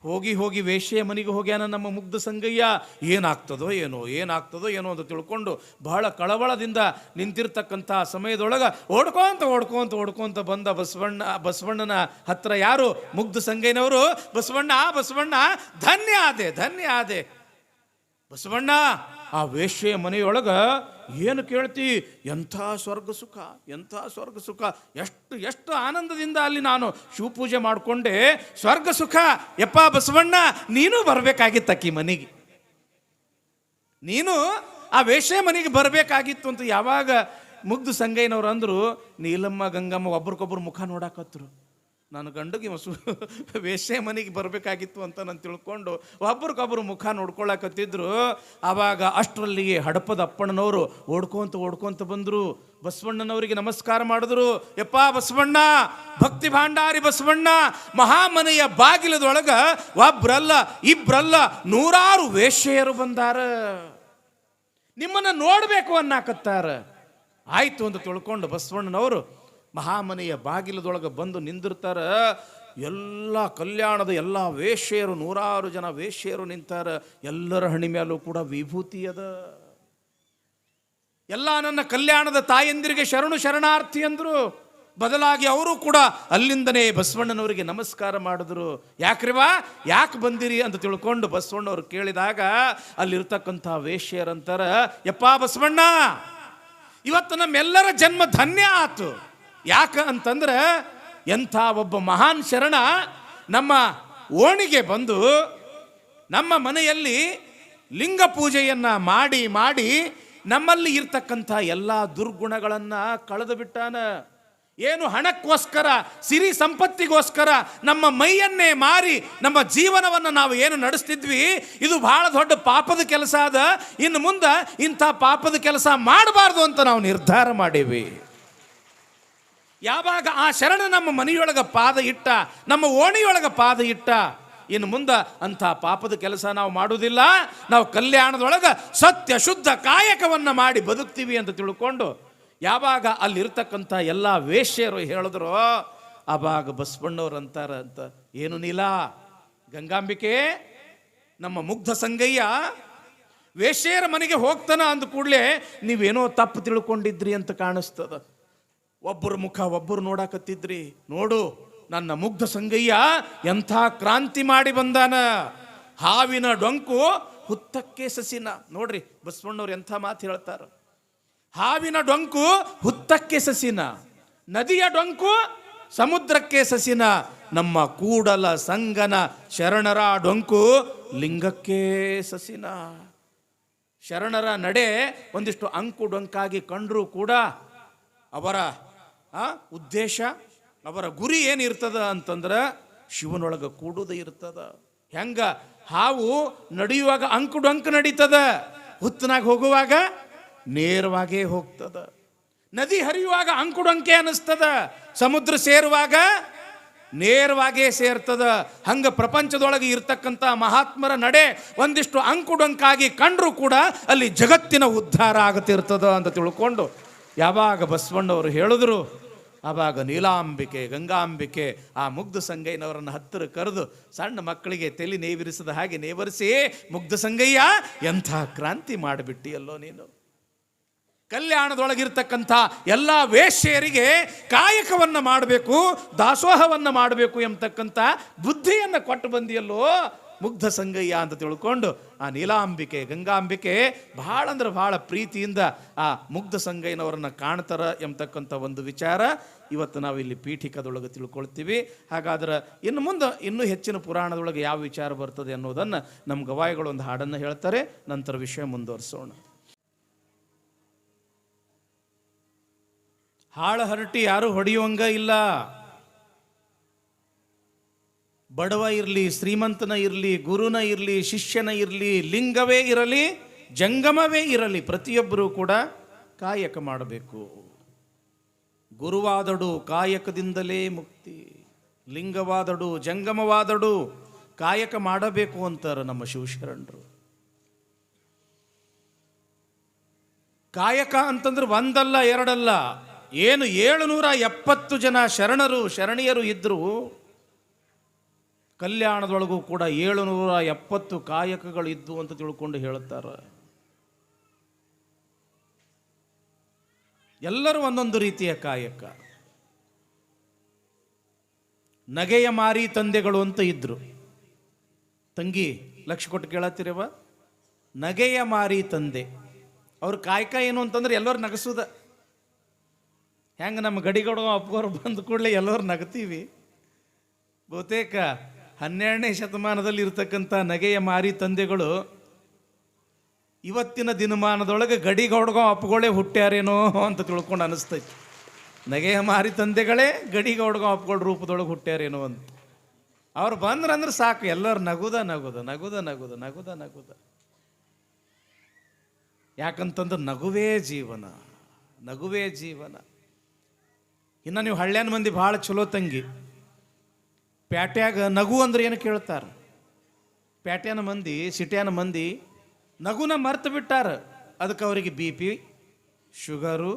S1: ಹೋಗಿ ವೇಶ್ಯೆಯ ಮನೆಗೆ ಹೋಗ್ಯಾನ ನಮ್ಮ ಮುಗ್ಧ ಸಂಗಯ್ಯ. ಏನಾಗ್ತದೋ ಏನೋ ಅಂತ ತಿಳ್ಕೊಂಡು ಬಹಳ ಕಳವಳದಿಂದ ನಿಂತಿರ್ತಕ್ಕಂಥ ಸಮಯದೊಳಗೆ ಓಡ್ಕೊಂತ ಬಂದ ಬಸವಣ್ಣನ ಹತ್ರ ಯಾರು? ಮುಗ್ಧ ಸಂಗಯ್ಯನವರು. ಬಸವಣ್ಣ ಧನ್ಯ ಆದೆ ಬಸವಣ್ಣ. ಆ ವೇಶ್ಯೆಯ ಮನೆಯೊಳಗ ಏನು ಕೇಳ್ತಿ? ಎಂಥ ಸ್ವರ್ಗ ಸುಖ, ಎಷ್ಟು ಆನಂದದಿಂದ ಅಲ್ಲಿ ನಾನು ಶಿವಪೂಜೆ ಮಾಡಿಕೊಂಡೆ, ಸ್ವರ್ಗ ಸುಖ. ಯಪ್ಪ ಬಸವಣ್ಣ, ನೀನು ಬರಬೇಕಾಗಿತ್ತಕ್ಕಿ ಮನೆಗೆ, ನೀನು ಆ ವೇಶ್ಯೆ ಮನೆಗೆ ಬರಬೇಕಾಗಿತ್ತು ಅಂತ ಯಾವಾಗ ಮುಗ್ಧ ಸಂಗಯ್ಯನವ್ರು ಅಂದರು. ನೀಲಮ್ಮ ಗಂಗಮ್ಮ ಒಬ್ರಿಗೊಬ್ರು ಮುಖ ನೋಡಾಕತ್ರು. ನಾನು ಗಂಡಗೆ ವೇಶ್ಯೆ ಮನೆಗೆ ಬರಬೇಕಾಗಿತ್ತು ಅಂತ ನಾನು ತಿಳ್ಕೊಂಡು ಒಬ್ರಿಗೊಬ್ರು ಮುಖ ನೋಡ್ಕೊಳಕತ್ತಿದ್ರು. ಆವಾಗ ಅಷ್ಟರಲ್ಲಿಗೆ ಹಡಪದ ಅಪ್ಪಣ್ಣನವರು ಓಡ್ಕೊಂತ ಬಂದರು. ಬಸವಣ್ಣನವರಿಗೆ ನಮಸ್ಕಾರ ಮಾಡಿದ್ರು. ಯಪ್ಪ ಬಸವಣ್ಣ, ಭಕ್ತಿ ಭಾಂಡಾರಿ ಬಸವಣ್ಣ, ಮಹಾಮನೆಯ ಬಾಗಿಲದೊಳಗ ಒಬ್ರಲ್ಲ ಇಬ್ರಲ್ಲ 100 ವೇಶ್ಯೆಯರು ಬಂದಾರ, ನಿಮ್ಮನ್ನ ನೋಡ್ಬೇಕು ಅನ್ನಕತ್ತಾರ. ಆಯ್ತು ಅಂತ ತಿಳ್ಕೊಂಡು ಬಸವಣ್ಣನವರು ಮಹಾಮನೆಯ ಬಾಗಿಲದೊಳಗೆ ಬಂದು ನಿಂದಿರ್ತಾರ. ಎಲ್ಲ ಕಲ್ಯಾಣದ ಎಲ್ಲ ವೇಶ್ಯೆಯರು, 100 ಜನ ವೇಶ್ಯೆಯರು ನಿಂತಾರ. ಎಲ್ಲರ ಹಣಿ ಮೇಲೂ ಕೂಡ ವಿಭೂತಿ ಅದ. ಎಲ್ಲ ನನ್ನ ಕಲ್ಯಾಣದ ತಾಯಂದಿರಿಗೆ ಶರಣಾರ್ಥಿ ಅಂದರು. ಬದಲಾಗಿ ಅವರು ಕೂಡ ಅಲ್ಲಿಂದನೇ ಬಸವಣ್ಣನವರಿಗೆ ನಮಸ್ಕಾರ ಮಾಡಿದ್ರು. ಯಾಕೆ ಬಂದಿರಿ ಅಂತ ತಿಳ್ಕೊಂಡು ಬಸವಣ್ಣವ್ರು ಕೇಳಿದಾಗ ಅಲ್ಲಿರ್ತಕ್ಕಂಥ ವೇಶ್ಯರಂತಾರ, ಯಪ್ಪ ಬಸವಣ್ಣ, ಇವತ್ತು ನಮ್ಮೆಲ್ಲರ ಜನ್ಮ ಧನ್ಯ ಆತು. ಯಾಕೆ ಅಂತಂದ್ರೆ ಎಂಥ ಒಬ್ಬ ಮಹಾನ್ ಶರಣ ನಮ್ಮ ಓಣಿಗೆ ಬಂದು ನಮ್ಮ ಮನೆಯಲ್ಲಿ ಲಿಂಗ ಪೂಜೆಯನ್ನ ಮಾಡಿ ನಮ್ಮಲ್ಲಿ ಇರ್ತಕ್ಕಂಥ ಎಲ್ಲ ದುರ್ಗುಣಗಳನ್ನು ಕಳೆದು ಬಿಟ್ಟಾನ. ಏನು ಹಣಕ್ಕೋಸ್ಕರ, ಸಿರಿ ಸಂಪತ್ತಿಗೋಸ್ಕರ ನಮ್ಮ ಮೈಯನ್ನೇ ಮಾರಿ ನಮ್ಮ ಜೀವನವನ್ನು ನಾವು ಏನು ನಡೆಸ್ತಿದ್ವಿ, ಇದು ಬಹಳ ದೊಡ್ಡ ಪಾಪದ ಕೆಲಸ ಅದ. ಇನ್ನು ಮುಂದೆ ಇಂಥ ಪಾಪದ ಕೆಲಸ ಮಾಡಬಾರ್ದು ಅಂತ ನಾವು ನಿರ್ಧಾರ ಮಾಡೀವಿ. ಯಾವಾಗ ಆ ಶರಣ ನಮ್ಮ ಮನೆಯೊಳಗೆ ಪಾದ ಇಟ್ಟ, ನಮ್ಮ ಓಣಿಯೊಳಗೆ ಪಾದ ಇಟ್ಟ, ಇನ್ನು ಮುಂದೆ ಅಂಥ ಪಾಪದ ಕೆಲಸ ನಾವು ಮಾಡುವುದಿಲ್ಲ. ನಾವು ಕಲ್ಯಾಣದೊಳಗೆ ಸತ್ಯ ಶುದ್ಧ ಕಾಯಕವನ್ನು ಮಾಡಿ ಬದುಕ್ತೀವಿ ಅಂತ ತಿಳ್ಕೊಂಡು ಯಾವಾಗ ಅಲ್ಲಿರ್ತಕ್ಕಂಥ ಎಲ್ಲ ವೇಶ್ಯರು ಹೇಳಿದ್ರು, ಆವಾಗ ಬಸವಣ್ಣವ್ರು ಅಂತಾರಂತ, ಏನು ನೀಲ ಗಂಗಾಂಬಿಕೆ, ನಮ್ಮ ಮುಗ್ಧ ಸಂಗಯ್ಯ ವೇಶ್ಯರ ಮನೆಗೆ ಹೋಗ್ತಾನ ಅಂದ ಕೂಡಲೇ ನೀವೇನೋ ತಪ್ಪು ತಿಳ್ಕೊಂಡಿದ್ರಿ ಅಂತ ಕಾಣಿಸ್ತದ. ಒಬ್ಬರ ಮುಖ ಒಬ್ಬರು ನೋಡಾಕತ್ತಿದ್ರಿ. ನೋಡು, ನನ್ನ ಮುಗ್ಧ ಸಂಗಯ್ಯ ಎಂಥ ಕ್ರಾಂತಿ ಮಾಡಿ ಬಂದಾನ. ಹಾವಿನ ಡೊಂಕು ಹುತ್ತಕ್ಕೆ ಸಸಿನ. ನೋಡ್ರಿ ಬಸವಣ್ಣವ್ರು ಎಂಥ ಮಾತು ಹೇಳ್ತಾರ. ಹಾವಿನ ಡೊಂಕು ಹುತ್ತಕ್ಕೆ ಸಸಿನ, ನದಿಯ ಡೊಂಕು ಸಮುದ್ರಕ್ಕೆ ಸಸಿನ, ನಮ್ಮ ಕೂಡಲ ಸಂಗನ ಶರಣರ ಡೊಂಕು ಲಿಂಗಕ್ಕೆ ಸಸಿನ. ಶರಣರ ನಡೆ ಒಂದಿಷ್ಟು ಅಂಕು ಡೊಂಕಾಗಿ ಕಂಡ್ರೂ ಕೂಡ ಅವರ ಉದ್ದೇಶ, ಅವರ ಗುರಿ ಏನಿರ್ತದ ಅಂತಂದ್ರೆ ಶಿವನೊಳಗೆ ಕೂಡುವುದೇ ಇರ್ತದ. ಹೆಂಗ ಹಾವು ನಡೆಯುವಾಗ ಅಂಕು ನಡೀತದ, ಹುತ್ತನಾಗ ಹೋಗುವಾಗ ನೇರವಾಗೇ ಹೋಗ್ತದ. ನದಿ ಹರಿಯುವಾಗ ಅಂಕುಡೊಂಕೆ ಅನಿಸ್ತದ, ಸಮುದ್ರ ಸೇರುವಾಗ ನೇರವಾಗೇ ಸೇರ್ತದ. ಹಂಗ ಪ್ರಪಂಚದೊಳಗೆ ಇರ್ತಕ್ಕಂಥ ಮಹಾತ್ಮರ ನಡೆ ಒಂದಿಷ್ಟು ಅಂಕುಡೊಂಕಾಗಿ ಕಂಡ್ರೂ ಕೂಡ ಅಲ್ಲಿ ಜಗತ್ತಿನ ಉದ್ಧಾರ ಆಗತಿರ್ತದ ಅಂತ ತಿಳ್ಕೊಂಡು ಯಾವಾಗ ಬಸವಣ್ಣವರು ಹೇಳಿದ್ರು, ಆವಾಗ ನೀಲಾಂಬಿಕೆ ಗಂಗಾಂಬಿಕೆ ಆ ಮುಗ್ಧ ಸಂಗಯ್ಯನವರನ್ನು ಹತ್ತಿರ ಕರೆದು ಸಣ್ಣ ಮಕ್ಕಳಿಗೆ ತಲೆ ನೇವಿರಿಸಿದ ಹಾಗೆ ನೇವರಿಸಿ, ಮುಗ್ಧ ಸಂಗಯ್ಯ ಎಂಥ ಕ್ರಾಂತಿ ಮಾಡಿಬಿಟ್ಟಿಯಲ್ಲೋ ನೀನು. ಕಲ್ಯಾಣದೊಳಗಿರ್ತಕ್ಕಂಥ ಎಲ್ಲ ವೇಶ್ಯರಿಗೆ ಕಾಯಕವನ್ನು ಮಾಡಬೇಕು, ದಾಸೋಹವನ್ನು ಮಾಡಬೇಕು ಎಂಬತಕ್ಕಂಥ ಬುದ್ಧಿಯನ್ನು ಕೊಟ್ಟು ಬಂದಿಯಲ್ಲೋ ಮುಗ್ಧ ಸಂಗಯ್ಯ ಅಂತ ತಿಳ್ಕೊಂಡು ಆ ನೀಲಾಂಬಿಕೆ ಗಂಗಾಂಬಿಕೆ ಭಾಳ ಅಂದ್ರೆ ಭಾಳ ಪ್ರೀತಿಯಿಂದ ಆ ಮುಗ್ಧ ಸಂಗಯ್ಯನವರನ್ನು ಕಾಣ್ತಾರ ಎಂಬತಕ್ಕಂಥ ಒಂದು ವಿಚಾರ ಇವತ್ತು ನಾವು ಇಲ್ಲಿ ಪೀಠಿಕದೊಳಗೆ ತಿಳ್ಕೊಳ್ತೀವಿ. ಹಾಗಾದ್ರೆ ಇನ್ನು ಮುಂದೆ ಇನ್ನೂ ಹೆಚ್ಚಿನ ಪುರಾಣದೊಳಗೆ ಯಾವ ವಿಚಾರ ಬರ್ತದೆ ಅನ್ನೋದನ್ನು ನಮ್ಮ ಗವಾಯಿಗಳು ಒಂದು ಹಾಡನ್ನು ಹೇಳ್ತಾರೆ. ನಂತರ ವಿಷಯ ಮುಂದುವರಿಸೋಣ. ಹಾಳು ಹರಟಿ ಯಾರು ಹೊಡೆಯುವಂಗ ಇಲ್ಲ. ಬಡವ ಇರಲಿ, ಶ್ರೀಮಂತನ ಇರಲಿ, ಗುರುನ ಇರಲಿ, ಶಿಷ್ಯನ ಇರಲಿ, ಲಿಂಗವೇ ಇರಲಿ, ಜಂಗಮವೇ ಇರಲಿ, ಪ್ರತಿಯೊಬ್ಬರೂ ಕೂಡ ಕಾಯಕ ಮಾಡಬೇಕು. ಗುರುವಾದಡು ಕಾಯಕದಿಂದಲೇ ಮುಕ್ತಿ, ಲಿಂಗವಾದಡು ಜಂಗಮವಾದಡು ಕಾಯಕ ಮಾಡಬೇಕು ಅಂತಾರೆ ನಮ್ಮ ಶಿವಶರಣರು. ಕಾಯಕ ಅಂತಂದ್ರೆ ಒಂದಲ್ಲ ಎರಡಲ್ಲ, ಏನು 770 ಜನ ಶರಣರು ಶರಣಿಯರು ಇದ್ದರು. ಕಲ್ಯಾಣದೊಳಗೂ ಕೂಡ 770 ಕಾಯಕಗಳು ಇದ್ದು ಅಂತ ತಿಳ್ಕೊಂಡು ಹೇಳುತ್ತಾರೆ. ಎಲ್ಲರೂ ಒಂದೊಂದು ರೀತಿಯ ಕಾಯಕ. ನಗೆಯ ಮಾರಿ ತಂದೆಗಳು ಅಂತ ಇದ್ರು. ತಂಗಿ ಲಕ್ಷ ಕೊಟ್ಟು ಕೇಳತ್ತೀರವ, ನಗೆಯ ಮಾರಿ ತಂದೆ ಅವ್ರ ಕಾಯಕ ಏನು ಅಂತಂದ್ರೆ ಎಲ್ಲರೂ ನಗಸುದ. ಹೆಂಗೆ ನಮ್ಮ ಗಡಿಗಡ ಅಪ್ಪಗೋರು ಬಂದ ಕೂಡಲೇ ಎಲ್ಲರೂ ನಗತೀವಿ. ಬಹುತೇಕ 12ನೇ ಶತಮಾನದಲ್ಲಿ ಇರ್ತಕ್ಕಂಥ ನಗೆಯ ಮಾರಿ ತಂದೆಗಳು ಇವತ್ತಿನ ದಿನಮಾನದೊಳಗೆ ಗಡಿಗೌಡ್ಗೋ ಅಪ್ಪಗಳೇ ಹುಟ್ಟ್ಯಾರೇನೋ ಅಂತ ತಿಳ್ಕೊಂಡು ಅನಿಸ್ತೈತಿ. ನಗೆಯ ಮಾರಿ ತಂದೆಗಳೇ ಗಡಿಗೌಡ್ಗೋ ಅಪ್ಪಗಳ ರೂಪದೊಳಗೆ ಹುಟ್ಟ್ಯಾರೇನೋ ಅಂತ. ಅವ್ರು ಬಂದ್ರಂದ್ರೆ ಸಾಕು, ಎಲ್ಲರೂ ನಗುದ ನಗುದ ನಗುದ ನಗುದ ನಗುದ ನಗುದ. ಯಾಕಂತಂದ್ರೆ ನಗುವೇ ಜೀವನ, ನಗುವೇ ಜೀವನ. ಇನ್ನು ನೀವು ಹಳ್ಳ್ಯಾನ ಮಂದಿ ಭಾಳ ಚಲೋ ತಂಗಿ. ಪ್ಯಾಟ್ಯಾಗ ನಗು ಅಂದ್ರೆ ಏನು ಕೇಳ್ತಾರೆ. ಪ್ಯಾಟ್ಯಾನ ಮಂದಿ, ಸಿಟ್ಯಾನ ಮಂದಿ ನಗುನ ಮರ್ತು ಬಿಟ್ಟಾರ. ಅದಕ್ಕೆ ಅವರಿಗೆ BP, ಶುಗರು,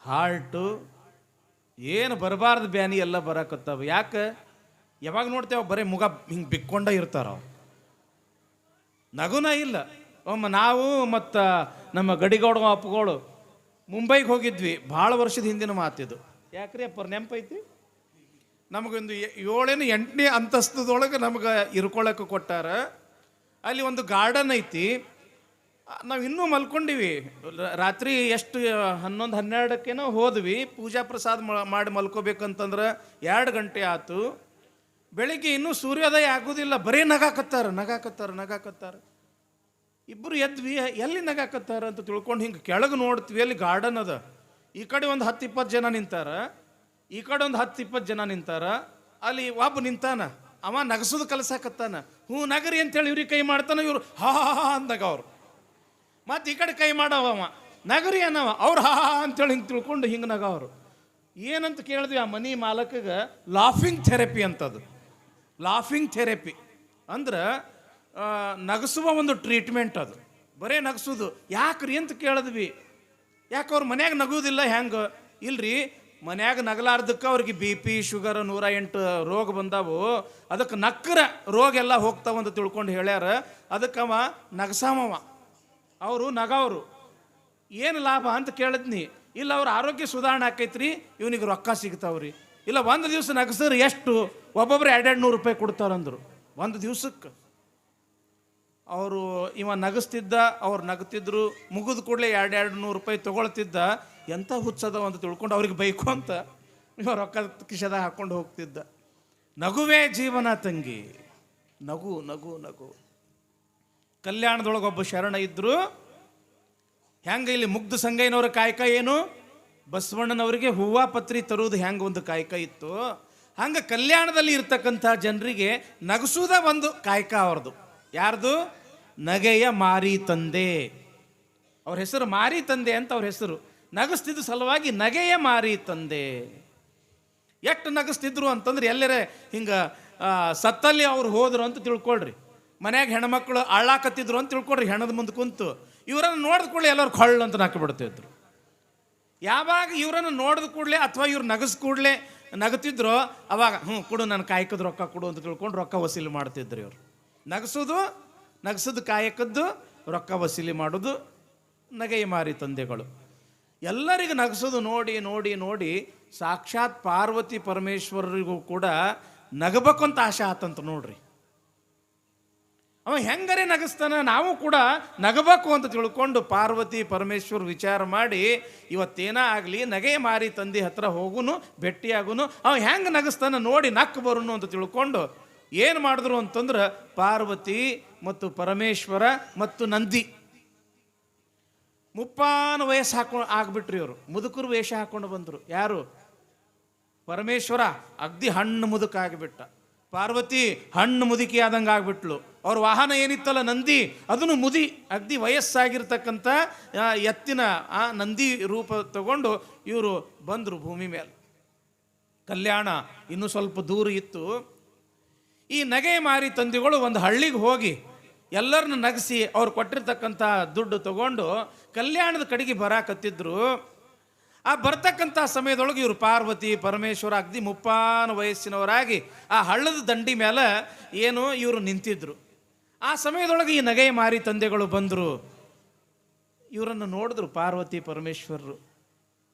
S1: ಹಾರ್ಟು, ಏನು ಬರಬಾರ್ದು ಬ್ಯಾನಿ ಎಲ್ಲ ಬರಾಕತ್ತಾವ. ಯಾಕೆ? ಯಾವಾಗ ನೋಡ್ತೇವೆ ಬರೀ ಮುಗ ಹಿಂಗೆ ಬಿಕ್ಕೊಂಡ ಇರ್ತಾರ. ನಗುನ ಇಲ್ಲ. ಒಮ್ಮೆ ನಾವು ಮತ್ತು ನಮ್ಮ ಗಡಿಗೌಡ ಅಪ್ಪಗಳು ಮುಂಬೈಗೆ ಹೋಗಿದ್ವಿ. ಭಾಳ ವರ್ಷದ ಹಿಂದಿನ ಮಾತಿದು. ಯಾಕ್ರಿ ಅಪ್ಪರ್ ನೆನಪೈತಿ? ನಮಗೊಂದು 7ನೇ 8ನೇ ಅಂತಸ್ತದೊಳಗೆ ನಮ್ಗೆ ಇರ್ಕೊಳ್ಳೋಕೆ ಕೊಟ್ಟಾರ. ಅಲ್ಲಿ ಒಂದು ಗಾರ್ಡನ್ ಐತಿ. ನಾವು ಇನ್ನೂ ಮಲ್ಕೊಂಡಿವಿ. ರಾತ್ರಿ ಎಷ್ಟು 11, 12ಕ್ಕೇನೋ ಹೋದ್ವಿ. ಪೂಜಾ ಪ್ರಸಾದ ಮಾಡಿ ಮಲ್ಕೋಬೇಕಂತಂದ್ರೆ 2 ಗಂಟೆ ಆಯ್ತು. ಬೆಳಿಗ್ಗೆ ಇನ್ನೂ ಸೂರ್ಯೋದಯ ಆಗೋದಿಲ್ಲ. ಬರೀ ನಗಾಕತ್ತಾರ ನಗಾಕತ್ತಾರ ನಗಾಕತ್ತಾರ. ಇಬ್ಬರು ಎದ್ವಿ, ಎಲ್ಲಿ ನಗಾಕತ್ತಾರ ಅಂತ ತಿಳ್ಕೊಂಡು ಹಿಂಗೆ ಕೆಳಗೆ ನೋಡ್ತೀವಿ. ಅಲ್ಲಿ ಗಾರ್ಡನ್ ಅದ. ಈ ಕಡೆ ಒಂದು 10-20 ಜನ ನಿಂತಾರ, ಈ ಕಡೆ ಒಂದು 10-20 ಜನ ನಿಂತಾರ. ಅಲ್ಲಿ ಒಬ್ಬ ನಿಂತಾನ, ಅವ ನಗಸೋದು ಕಲಸಾಕತ್ತಾನ. ಹ್ಞೂ ನಗರಿ ಅಂತೇಳಿ ಇವ್ರಿಗೆ ಕೈ ಮಾಡ್ತಾನ. ಇವ್ರು ಹಾ ಅಂದಾಗ ಅವ್ರು ಮತ್ತು ಈ ಕಡೆ ಕೈ ಮಾಡವ ಅವ ನಗರಿ ಅನ್ನವ. ಅವ್ರು ಹಾ ಅಂತೇಳಿ ಹಿಂಗೆ ತಿಳ್ಕೊಂಡು ಹಿಂಗೆ ನಗವ್ರು. ಏನಂತ ಕೇಳಿದ್ವಿ ಆ ಮನಿ ಮಾಲಕಗೆ, ಲಾಫಿಂಗ್ ಥೆರಪಿ ಅಂತದು. ಲಾಫಿಂಗ್ ಥೆರಪಿ ಅಂದ್ರೆ ನಗಸುವ ಒಂದು ಟ್ರೀಟ್ಮೆಂಟ್ ಅದು. ಬರೇ ನಗಸೋದು. ಯಾಕ್ರಿ ಅಂತ ಕೇಳಿದ್ವಿ. ಯಾಕೆ ಅವ್ರ ಮನ್ಯಾಗ ನಗುವುದಿಲ್ಲ ಹೆಂಗೆ? ಇಲ್ರಿ, ಮನ್ಯಾಗ ನಗಲಾರ್ದಕ್ಕೆ ಅವ್ರಿಗೆ BP, ಶುಗರ್, 108 ರೋಗ ಬಂದಾವು. ಅದಕ್ಕೆ ನಕ್ಕರ ರೋಗ ಎಲ್ಲ ಹೋಗ್ತಾವ ಅಂತ ತಿಳ್ಕೊಂಡು ಹೇಳ್ಯಾರ. ಅದಕ್ಕೆ ಅವ ನಗಸಾಮವ, ಅವರು ನಗವ್ರು. ಏನು ಲಾಭ ಅಂತ ಕೇಳಿದ್ನಿ. ಇಲ್ಲ ಅವ್ರ ಆರೋಗ್ಯ ಸುಧಾರಣೆ ಆಕೈತ್ರಿ, ಇವನಿಗೆ ರೊಕ್ಕ ಸಿಗ್ತಾವ್ರಿ. ಇಲ್ಲ ಒಂದು ದಿವಸ ನಗಸಿದ್ರೆ ಎಷ್ಟು? ಒಬ್ಬೊಬ್ರು 200 ರೂಪಾಯಿ ಕೊಡ್ತಾರಂದ್ರು ಒಂದು ದಿವ್ಸಕ್ಕೆ. ಅವರು ಇವ ನಗಸ್ತಿದ್ದ, ಅವ್ರು ನಗ್ತಿದ್ರು. ಮುಗಿದ ಕೂಡಲೇ 200 ರೂಪಾಯಿ ತೊಗೊಳ್ತಿದ್ದ. ಎಂಥ ಹುಚ್ಚದ ಅಂತ ತಿಳ್ಕೊಂಡು ಅವ್ರಿಗೆ ಬೈಕು ಅಂತ ಇವ ರೊಕ್ಕ ಕಿಶದಾಗ ಹಾಕ್ಕೊಂಡು ಹೋಗ್ತಿದ್ದ. ನಗುವೇ ಜೀವನ ತಂಗಿ, ನಗು ನಗು ನಗು. ಕಲ್ಯಾಣದೊಳಗೆ ಒಬ್ಬ ಶರಣ ಇದ್ರು. ಹೆಂಗೆ ಇಲ್ಲಿ ಮುಗ್ಧ ಸಂಗಯ್ಯನವರ ಕಾಯಕ ಏನು? ಬಸವಣ್ಣನವರಿಗೆ ಹೂವಾ ಪತ್ರಿ ತರುವುದು ಹೆಂಗೆ ಒಂದು ಕಾಯಕ ಇತ್ತು, ಹಂಗೆ ಕಲ್ಯಾಣದಲ್ಲಿ ಇರ್ತಕ್ಕಂಥ ಜನರಿಗೆ ನಗಸುವುದ ಒಂದು ಕಾಯಕ ಅವ್ರದ್ದು. ಯಾರ್ದು? ನಗೆಯ ಮಾರಿ ತಂದೆ. ಅವ್ರ ಹೆಸರು ಮಾರಿ ತಂದೆ ಅಂತ ಅವ್ರ ಹೆಸರು. ನಗಸ್ತಿದ್ದ ಸಲುವಾಗಿ ನಗೆಯ ಮಾರಿ ತಂದೆ. ಎಷ್ಟು ನಗಸ್ತಿದ್ರು ಅಂತಂದ್ರೆ ಎಲ್ಲರೇ ಹಿಂಗೆ ಸತ್ತಲ್ಲಿ ಅವ್ರು ಹೋದ್ರು ಅಂತ ತಿಳ್ಕೊಳ್ರಿ. ಮನ್ಯಾಗ ಹೆಣ್ಮಕ್ಳು ಅಳ್ಳಾಕತ್ತಿದ್ರು ಅಂತ ತಿಳ್ಕೊಳ್ರಿ. ಹೆಣದ ಮುಂದೆ ಕುಂತು ಇವರನ್ನು ನೋಡಿದ ಕೂಡಲೇ ಎಲ್ಲರೂ ಕೊಳ್ಳು ಅಂತ ನಾಕ ಬಿಡ್ತಿದ್ರು. ಯಾವಾಗ ಇವರನ್ನು ನೋಡಿದ ಕೂಡಲೇ ಅಥವಾ ಇವ್ರು ನಗಸ್ ಕೂಡಲೇ ನಗತಿದ್ರು ಅವಾಗ ಕೊಡು ನನ್ನ ಕಾಯಕದ ರೊಕ್ಕ ಕೊಡು ಅಂತ ತಿಳ್ಕೊಂಡು ರೊಕ್ಕ ವಸೂಲಿ ಮಾಡ್ತಿದ್ರು ಇವರು. ನಗಸೋದು ಕಾಯಕದ್ದು ರೊಕ್ಕ ವಸೂಲಿ ಮಾಡೋದು ನಗೆಯ ಮಾರಿ ತಂದೆಗಳು. ಎಲ್ಲರಿಗೂ ನಗಸೋದು ನೋಡಿ ನೋಡಿ ನೋಡಿ ಸಾಕ್ಷಾತ್ ಪಾರ್ವತಿ ಪರಮೇಶ್ವರರಿಗೂ ಕೂಡ ನಗಬೇಕು ಅಂತ ಆಶೆ ಆತಂತ ನೋಡ್ರಿ. ಅವ ಹೆಂಗರೆ ನಗಸ್ತಾನ, ನಾವು ಕೂಡ ನಗಬೇಕು ಅಂತ ತಿಳ್ಕೊಂಡು ಪಾರ್ವತಿ ಪರಮೇಶ್ವರ್ ವಿಚಾರ ಮಾಡಿ ಇವತ್ತೇನ ಆಗಲಿ ನಗೆಯ ಮಾರಿ ತಂದೆ ಹತ್ರ ಹೋಗುನು ಭೇಟಿಯಾಗುನು, ಅವ ಹೆಂಗೆ ನಗಸ್ತಾನ ನೋಡಿ ನಕ್ಕು ಬರುನು ಅಂತ ತಿಳ್ಕೊಂಡು ಏನು ಮಾಡಿದ್ರು ಅಂತಂದ್ರೆ ಪಾರ್ವತಿ ಮತ್ತು ಪರಮೇಶ್ವರ ಮತ್ತು ನಂದಿ ಮುಪ್ಪಾನ ವಯಸ್ಸು ಆಗ್ಬಿಟ್ರಿ. ಇವರು ಮುದುಕರು ವೇಷ ಹಾಕೊಂಡು ಬಂದರು. ಯಾರು? ಪರಮೇಶ್ವರ ಅಗ್ದಿ ಹಣ್ಣು ಮುದುಕಾಗಿಬಿಟ್ಟ. ಪಾರ್ವತಿ ಹಣ್ಣು ಮುದುಕಿ ಆದಂಗೆ ಆಗ್ಬಿಟ್ಲು. ಅವ್ರ ವಾಹನ ಏನಿತ್ತಲ್ಲ ನಂದಿ, ಅದನ್ನು ಮುದಿ ಅಗ್ದಿ ವಯಸ್ಸಾಗಿರ್ತಕ್ಕಂಥ ಎತ್ತಿನ ಆ ನಂದಿ ರೂಪ ತಗೊಂಡು ಇವರು ಬಂದರು ಭೂಮಿ ಮೇಲೆ. ಕಲ್ಯಾಣ ಇನ್ನೂ ಸ್ವಲ್ಪ ದೂರ ಇತ್ತು. ಈ ನಗೆ ಮಾರಿ ತಂದೆಗಳು ಒಂದು ಹಳ್ಳಿಗೆ ಹೋಗಿ ಎಲ್ಲರನ್ನ ನಗಿಸಿ ಅವ್ರು ಕೊಟ್ಟಿರ್ತಕ್ಕಂಥ ದುಡ್ಡು ತಗೊಂಡು ಕಲ್ಯಾಣದ ಕಡೆಗೆ ಬರಾಕತ್ತಿದ್ರು. ಆ ಬರ್ತಕ್ಕಂಥ ಸಮಯದೊಳಗೆ ಇವರು ಪಾರ್ವತಿ ಪರಮೇಶ್ವರ ಅಗ್ದಿ ಮುಪ್ಪಾನ ವಯಸ್ಸಿನವರಾಗಿ ಆ ಹಳ್ಳದ ದಂಡಿ ಮೇಲೆ ಏನು ಇವರು ನಿಂತಿದ್ರು. ಆ ಸಮಯದೊಳಗೆ ಈ ನಗೆಯ ಮಾರಿ ತಂದೆಗಳು ಬಂದರು. ಇವರನ್ನು ನೋಡಿದ್ರು ಪಾರ್ವತಿ ಪರಮೇಶ್ವರರು.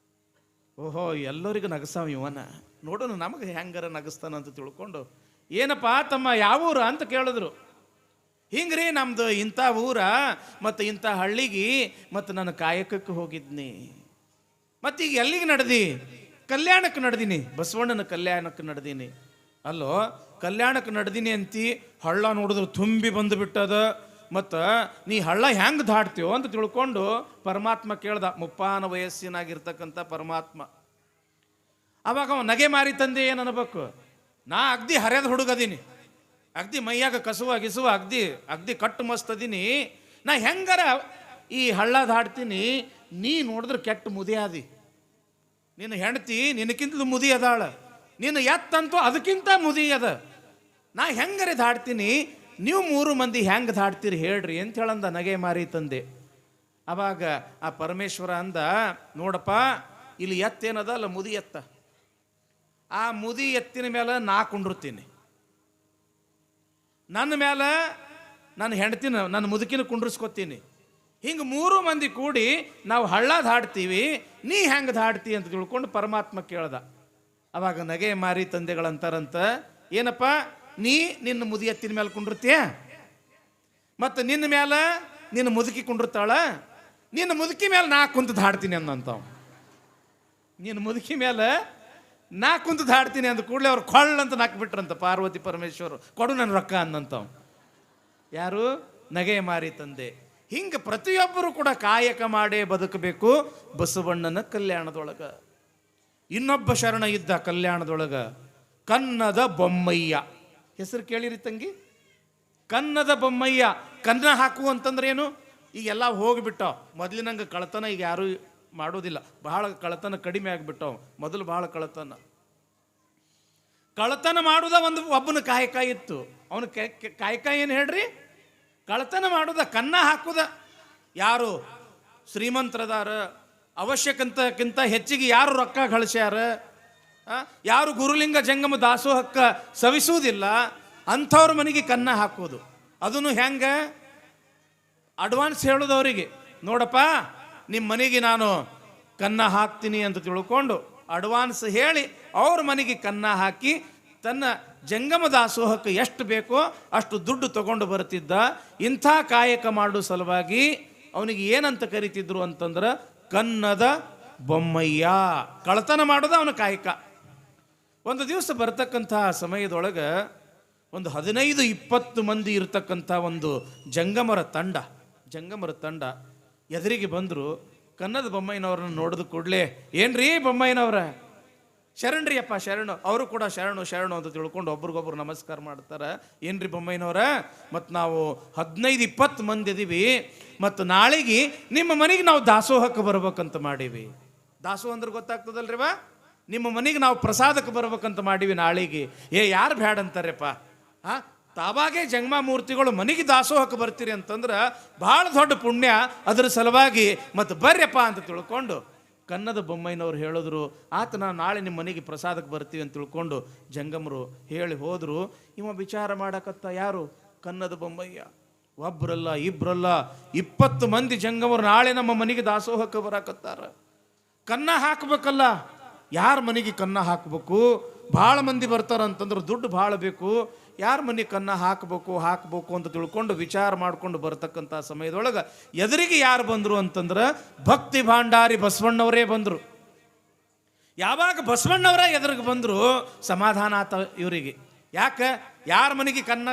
S1: ಓಹೋ, ಎಲ್ಲರಿಗೂ ನಗಸಾವ ಇವನ, ನೋಡೋಣ ನಮಗೆ ಹೆಂಗಾರ ನಗಸ್ತಾನ ಅಂತ ತಿಳ್ಕೊಂಡು, ಏನಪ್ಪ ತಮ್ಮ ಯಾವ ಊರ ಅಂತ ಕೇಳಿದ್ರು. ಹಿಂಗ್ರಿ ನಮ್ದು ಇಂಥ ಊರ ಮತ್ತು ಇಂಥ ಹಳ್ಳಿಗೆ ಮತ್ತು ನಾನು ಕಾಯಕಕ್ಕೆ ಹೋಗಿದ್ನಿ. ಮತ್ತೀಗ ಎಲ್ಲಿಗೆ ನಡೆದಿ? ಕಲ್ಯಾಣಕ್ಕೆ ನಡೆದೀನಿ, ಬಸವಣ್ಣನ ಕಲ್ಯಾಣಕ್ಕೆ ನಡೆದೀನಿ. ಅಲ್ಲೋ ಕಲ್ಯಾಣಕ್ಕೆ ನಡೆದೀನಿ ಅಂತಿ, ಹಳ್ಳ ನೋಡಿದ್ರು ತುಂಬಿ ಬಂದು ಬಿಟ್ಟದ. ಮತ್ತು ನೀ ಹಳ್ಳ ಹೆಂಗೆ ದಾಟ್ತೀವೋ ಅಂತ ತಿಳ್ಕೊಂಡು ಪರಮಾತ್ಮ ಕೇಳ್ದ, ಮುಪ್ಪಾನ ವಯಸ್ಸಿನಾಗಿರ್ತಕ್ಕಂಥ ಪರಮಾತ್ಮ. ಅವಾಗ ಅವ ನಗೆ ಮಾರಿ ತಂದೆ ಏನು ಅನ್ಬೇಕು, ನಾ ಅಗ್ದಿ ಹರಿಯದ ಹುಡುಗದೀನಿ, ಅಗ್ದಿ ಮೈಯಾಗ ಕಸುವ ಗಿಸುವ ಅಗ್ದಿ ಕಟ್ಟು ಮಸ್ತದೀನಿ, ನಾ ಹೆಂಗಾರ ಈ ಹಳ್ಳ ದಾಡ್ತೀನಿ. ನೀ ನೋಡಿದ್ರೆ ಕೆಟ್ಟ ಮುದಿ ಆದಿ, ನಿನ್ನ ಹೆಂಡತಿ ನಿನಕ್ಕಿಂತಲೂ ಮುದಿ ಅದಾಳ, ನಿನ್ನ ಎತ್ತಂತೂ ಅದಕ್ಕಿಂತ ಮುದಿ ಅದ, ನಾ ಹೆಂಗಾರೆ ದಾಡ್ತೀನಿ, ನೀವು 3 ಮಂದಿ ಹೆಂಗೆ ದಾಡ್ತೀರಿ ಹೇಳ್ರಿ ಅಂತ ಹೇಳಂದ ನಗೆ ಮಾರಿ ತಂದೆ. ಅವಾಗ ಆ ಪರಮೇಶ್ವರ ಅಂದ, ನೋಡಪ್ಪ ಇಲ್ಲಿ ಎತ್ತೇನದ ಅಲ್ಲ ಮುದಿ ಎತ್ತ, ಆ ಮುದಿ ಎತ್ತಿನ ಮೇಲೆ ನಾ ಕುಂಡಿರ್ತೀನಿ, ನನ್ನ ಮೇಲೆ ನನ್ನ ಹೆಂಡತಿನ ನನ್ನ ಮುದುಕಿನ ಕುಂಡ್ರಿಸ್ಕೊತೀನಿ. ಹಿಂಗೆ 3 ಮಂದಿ ಕೂಡಿ ನಾವು ಹಳ್ಳ ದಾಡ್ತೀವಿ, ನೀ ಹೆಂಗೆ ದಾಡ್ತಿ ಅಂತ ತಿಳ್ಕೊಂಡು ಪರಮಾತ್ಮ ಕೇಳ್ದ. ಅವಾಗ ನಗೆ ಮಾರಿ ತಂದೆಗಳಂತಾರಂತ, ಏನಪ್ಪ ನೀ ನಿನ್ನ ಮುದಿ ಎತ್ತಿನ ಮೇಲೆ ಕುಂಡಿರ್ತೀಯ, ಮತ್ತು ನಿನ್ನ ಮೇಲೆ ನಿನ್ನ ಮುದುಕಿ ಕುಂಡಿರ್ತಾಳ, ನಿನ್ನ ಮುದುಕಿ ಮೇಲೆ ನಾ ಕುಂತು ದಾಡ್ತೀನಿ ಅಂದಂತಾವ. ನಿನ್ನ ಮುದುಕಿ ಮೇಲೆ ನಾ ಕುಂತು ದಾಡ್ತೀನಿ ಅಂದ ಕೂಡಲೇ ಅವ್ರು ಕೊಳ್ಳಂತ ನಾಕ್ಬಿಟ್ರಂತ ಪಾರ್ವತಿ ಪರಮೇಶ್ವರು, ಕೊಡು ನನ್ನ ರೊಕ್ಕ ಅಂದಂತಾವ. ಯಾರು? ನಗೆ ಮಾರಿ ತಂದೆ. ಹಿಂಗೆ ಪ್ರತಿಯೊಬ್ಬರು ಕೂಡ ಕಾಯಕ ಮಾಡೇ ಬದುಕಬೇಕು ಬಸವಣ್ಣನ ಕಲ್ಯಾಣದೊಳಗ. ಇನ್ನೊಬ್ಬ ಶರಣ ಇದ್ದ ಕಲ್ಯಾಣದೊಳಗ, ಕನ್ನದ ಬೊಮ್ಮಯ್ಯ. ಹೆಸರು ಕೇಳಿರಿ ತಂಗಿ? ಕನ್ನದ ಬೊಮ್ಮಯ್ಯ. ಕನ್ನ ಹಾಕು ಅಂತಂದ್ರೆ ಏನು? ಈಗೆಲ್ಲ ಹೋಗಿಬಿಟ್ಟವು. ಮೊದಲಿನಂಗೆ ಕಳತನ ಈಗ ಯಾರು ಮಾಡೋದಿಲ್ಲ, ಬಹಳ ಕಳತನ ಕಡಿಮೆ ಆಗಿಬಿಟ್ಟವು. ಮೊದಲು ಬಹಳ ಕಳತನ ಮಾಡುದ ಒಬ್ಬನ ಕಾಯಕ ಇತ್ತು. ಅವನು ಕಾಯಕ ಏನು ಹೇಳ್ರಿ? ಕಳತನ ಮಾಡುದ, ಕನ್ನ ಹಾಕುದ. ಯಾರು ಶ್ರೀಮಂತರದಾರ, ಅವಶ್ಯಕಂತಕ್ಕಿಂತ ಹೆಚ್ಚಿಗೆ ಯಾರು ರೊಕ್ಕ ಗಳಿಸ್ಯಾರ, ಯಾರು ಗುರುಲಿಂಗ ಜಂಗಮ ದಾಸೋಹಕ್ಕ ಸವಿಸುವುದಿಲ್ಲ ಅಂಥವ್ರ ಮನೆಗೆ ಕನ್ನ ಹಾಕೋದು. ಅದನ್ನು ಹೆಂಗ? ಅಡ್ವಾನ್ಸ್ ಹೇಳೋದು ಅವರಿಗೆ, ನೋಡಪ್ಪ ನಿಮ್ಮ ಮನೆಗೆ ನಾನು ಕನ್ನ ಹಾಕ್ತೀನಿ ಅಂತ ತಿಳ್ಕೊಂಡು ಅಡ್ವಾನ್ಸ್ ಹೇಳಿ ಅವ್ರ ಮನೆಗೆ ಕನ್ನ ಹಾಕಿ ತನ್ನ ಜಂಗಮ ದಾಸೋಹಕ್ಕೆ ಎಷ್ಟು ಬೇಕೋ ಅಷ್ಟು ದುಡ್ಡು ತಗೊಂಡು ಬರ್ತಿದ್ದ. ಇಂಥ ಕಾಯಕ ಮಾಡೋ ಸಲುವಾಗಿ ಅವನಿಗೆ ಏನಂತ ಕರಿತಿದ್ರು ಅಂತಂದ್ರೆ ಕನ್ನದ ಬೊಮ್ಮಯ್ಯ. ಕಳತನ ಮಾಡೋದು ಅವನ ಕಾಯಕ. ಒಂದು ದಿವಸ ಬರ್ತಕ್ಕಂಥ ಸಮಯದೊಳಗೆ ಒಂದು 15-20 ಮಂದಿ ಇರತಕ್ಕಂಥ ಒಂದು ಜಂಗಮರ ತಂಡ ಎದುರಿಗೆ ಬಂದರು. ಕನ್ನದ ಬೊಮ್ಮಯ್ಯನವ್ರನ್ನ ನೋಡಿದ ಕೂಡಲೇ, ಏನ್ರೀ ಬೊಮ್ಮಯ್ಯನವ್ರ, ಶರಣ್ರಿ ಅಪ್ಪ ಶರಣು, ಅವರು ಕೂಡ ಶರಣು ಶರಣು ಅಂತ ತಿಳ್ಕೊಂಡು ಒಬ್ರಿಗೊಬ್ರು ನಮಸ್ಕಾರ ಮಾಡ್ತಾರೆ. ಏನ್ರಿ ಬೊಮ್ಮಯ್ಯನವರ, ಮತ್ತು ನಾವು 15-20 ಮಂದಿ ಇದೀವಿ, ಮತ್ತು ನಾಳೆಗೆ ನಿಮ್ಮ ಮನೆಗೆ ನಾವು ದಾಸೋಹಕ್ಕೆ ಬರ್ಬೇಕಂತ ಮಾಡೀವಿ. ದಾಸೋಹ ಅಂದ್ರೆ ಗೊತ್ತಾಗ್ತದಲ್ರಿ ಬಾ, ನಿಮ್ಮ ಮನೆಗೆ ನಾವು ಪ್ರಸಾದಕ್ಕೆ ಬರ್ಬೇಕಂತ ಮಾಡೀವಿ ನಾಳೆಗೆ. ಯಾರು ಬ್ಯಾಡ ಅಂತಾರಪ್ಪ, ತಾವಾಗೇ ಜಂಗಮ ಮೂರ್ತಿಗಳು ಮನೆಗೆ ದಾಸೋಹಕ್ಕೆ ಬರ್ತೀರಿ ಅಂತಂದ್ರೆ ಭಾಳ ದೊಡ್ಡ ಪುಣ್ಯ. ಅದರ ಸಲುವಾಗಿ ಮತ್ತು ಬರ್ಯಪ್ಪ ಅಂತ ತಿಳ್ಕೊಂಡು ಕನ್ನದ ಬೊಮ್ಮಯ್ಯನವ್ರು ಹೇಳಿದ್ರು. ಆತ ನಾನು ನಾಳೆ ನಿಮ್ಮ ಮನೆಗೆ ಪ್ರಸಾದಕ್ಕೆ ಬರ್ತೀವಿ ಅಂತ ತಿಳ್ಕೊಂಡು ಜಂಗಮರು ಹೇಳಿ ಹೋದರು. ಇವ ವಿಚಾರ ಮಾಡಕತ್ತ ಯಾರು, ಕನ್ನದ ಬೊಮ್ಮಯ್ಯ. ಒಬ್ಬರಲ್ಲ ಇಬ್ಬರಲ್ಲ 20 ಮಂದಿ ಜಂಗಮರು ನಾಳೆ ನಮ್ಮ ಮನೆಗೆ ದಾಸೋಹಕ್ಕೆ ಬರಾಕತ್ತಾರ. ಕನ್ನ ಹಾಕಬೇಕಲ್ಲ, ಯಾರ ಮನೆಗೆ ಕನ್ನ ಹಾಕಬೇಕು? ಭಾಳ ಮಂದಿ ಬರ್ತಾರಂತಂದ್ರೆ ದುಡ್ಡು ಭಾಳ ಬೇಕು. ಯಾರ ಮನೆ ಕನ್ನ ಹಾಕಬೇಕು ಅಂತ ತಿಳ್ಕೊಂಡು ವಿಚಾರ ಮಾಡ್ಕೊಂಡು ಬರ್ತಕ್ಕಂಥ ಸಮಯದೊಳಗೆ ಎದುರಿಗೆ ಯಾರು ಬಂದರು ಅಂತಂದ್ರೆ ಭಕ್ತಿ ಭಾಂಡಾರಿ ಬಸವಣ್ಣವರೇ ಬಂದರು. ಯಾವಾಗ ಬಸವಣ್ಣವರ ಎದುರಿಗೆ ಬಂದರು ಸಮಾಧಾನ ಆತ ಇವರಿಗೆ. ಯಾಕೆ, ಯಾರ ಮನೆಗೆ ಕನ್ನ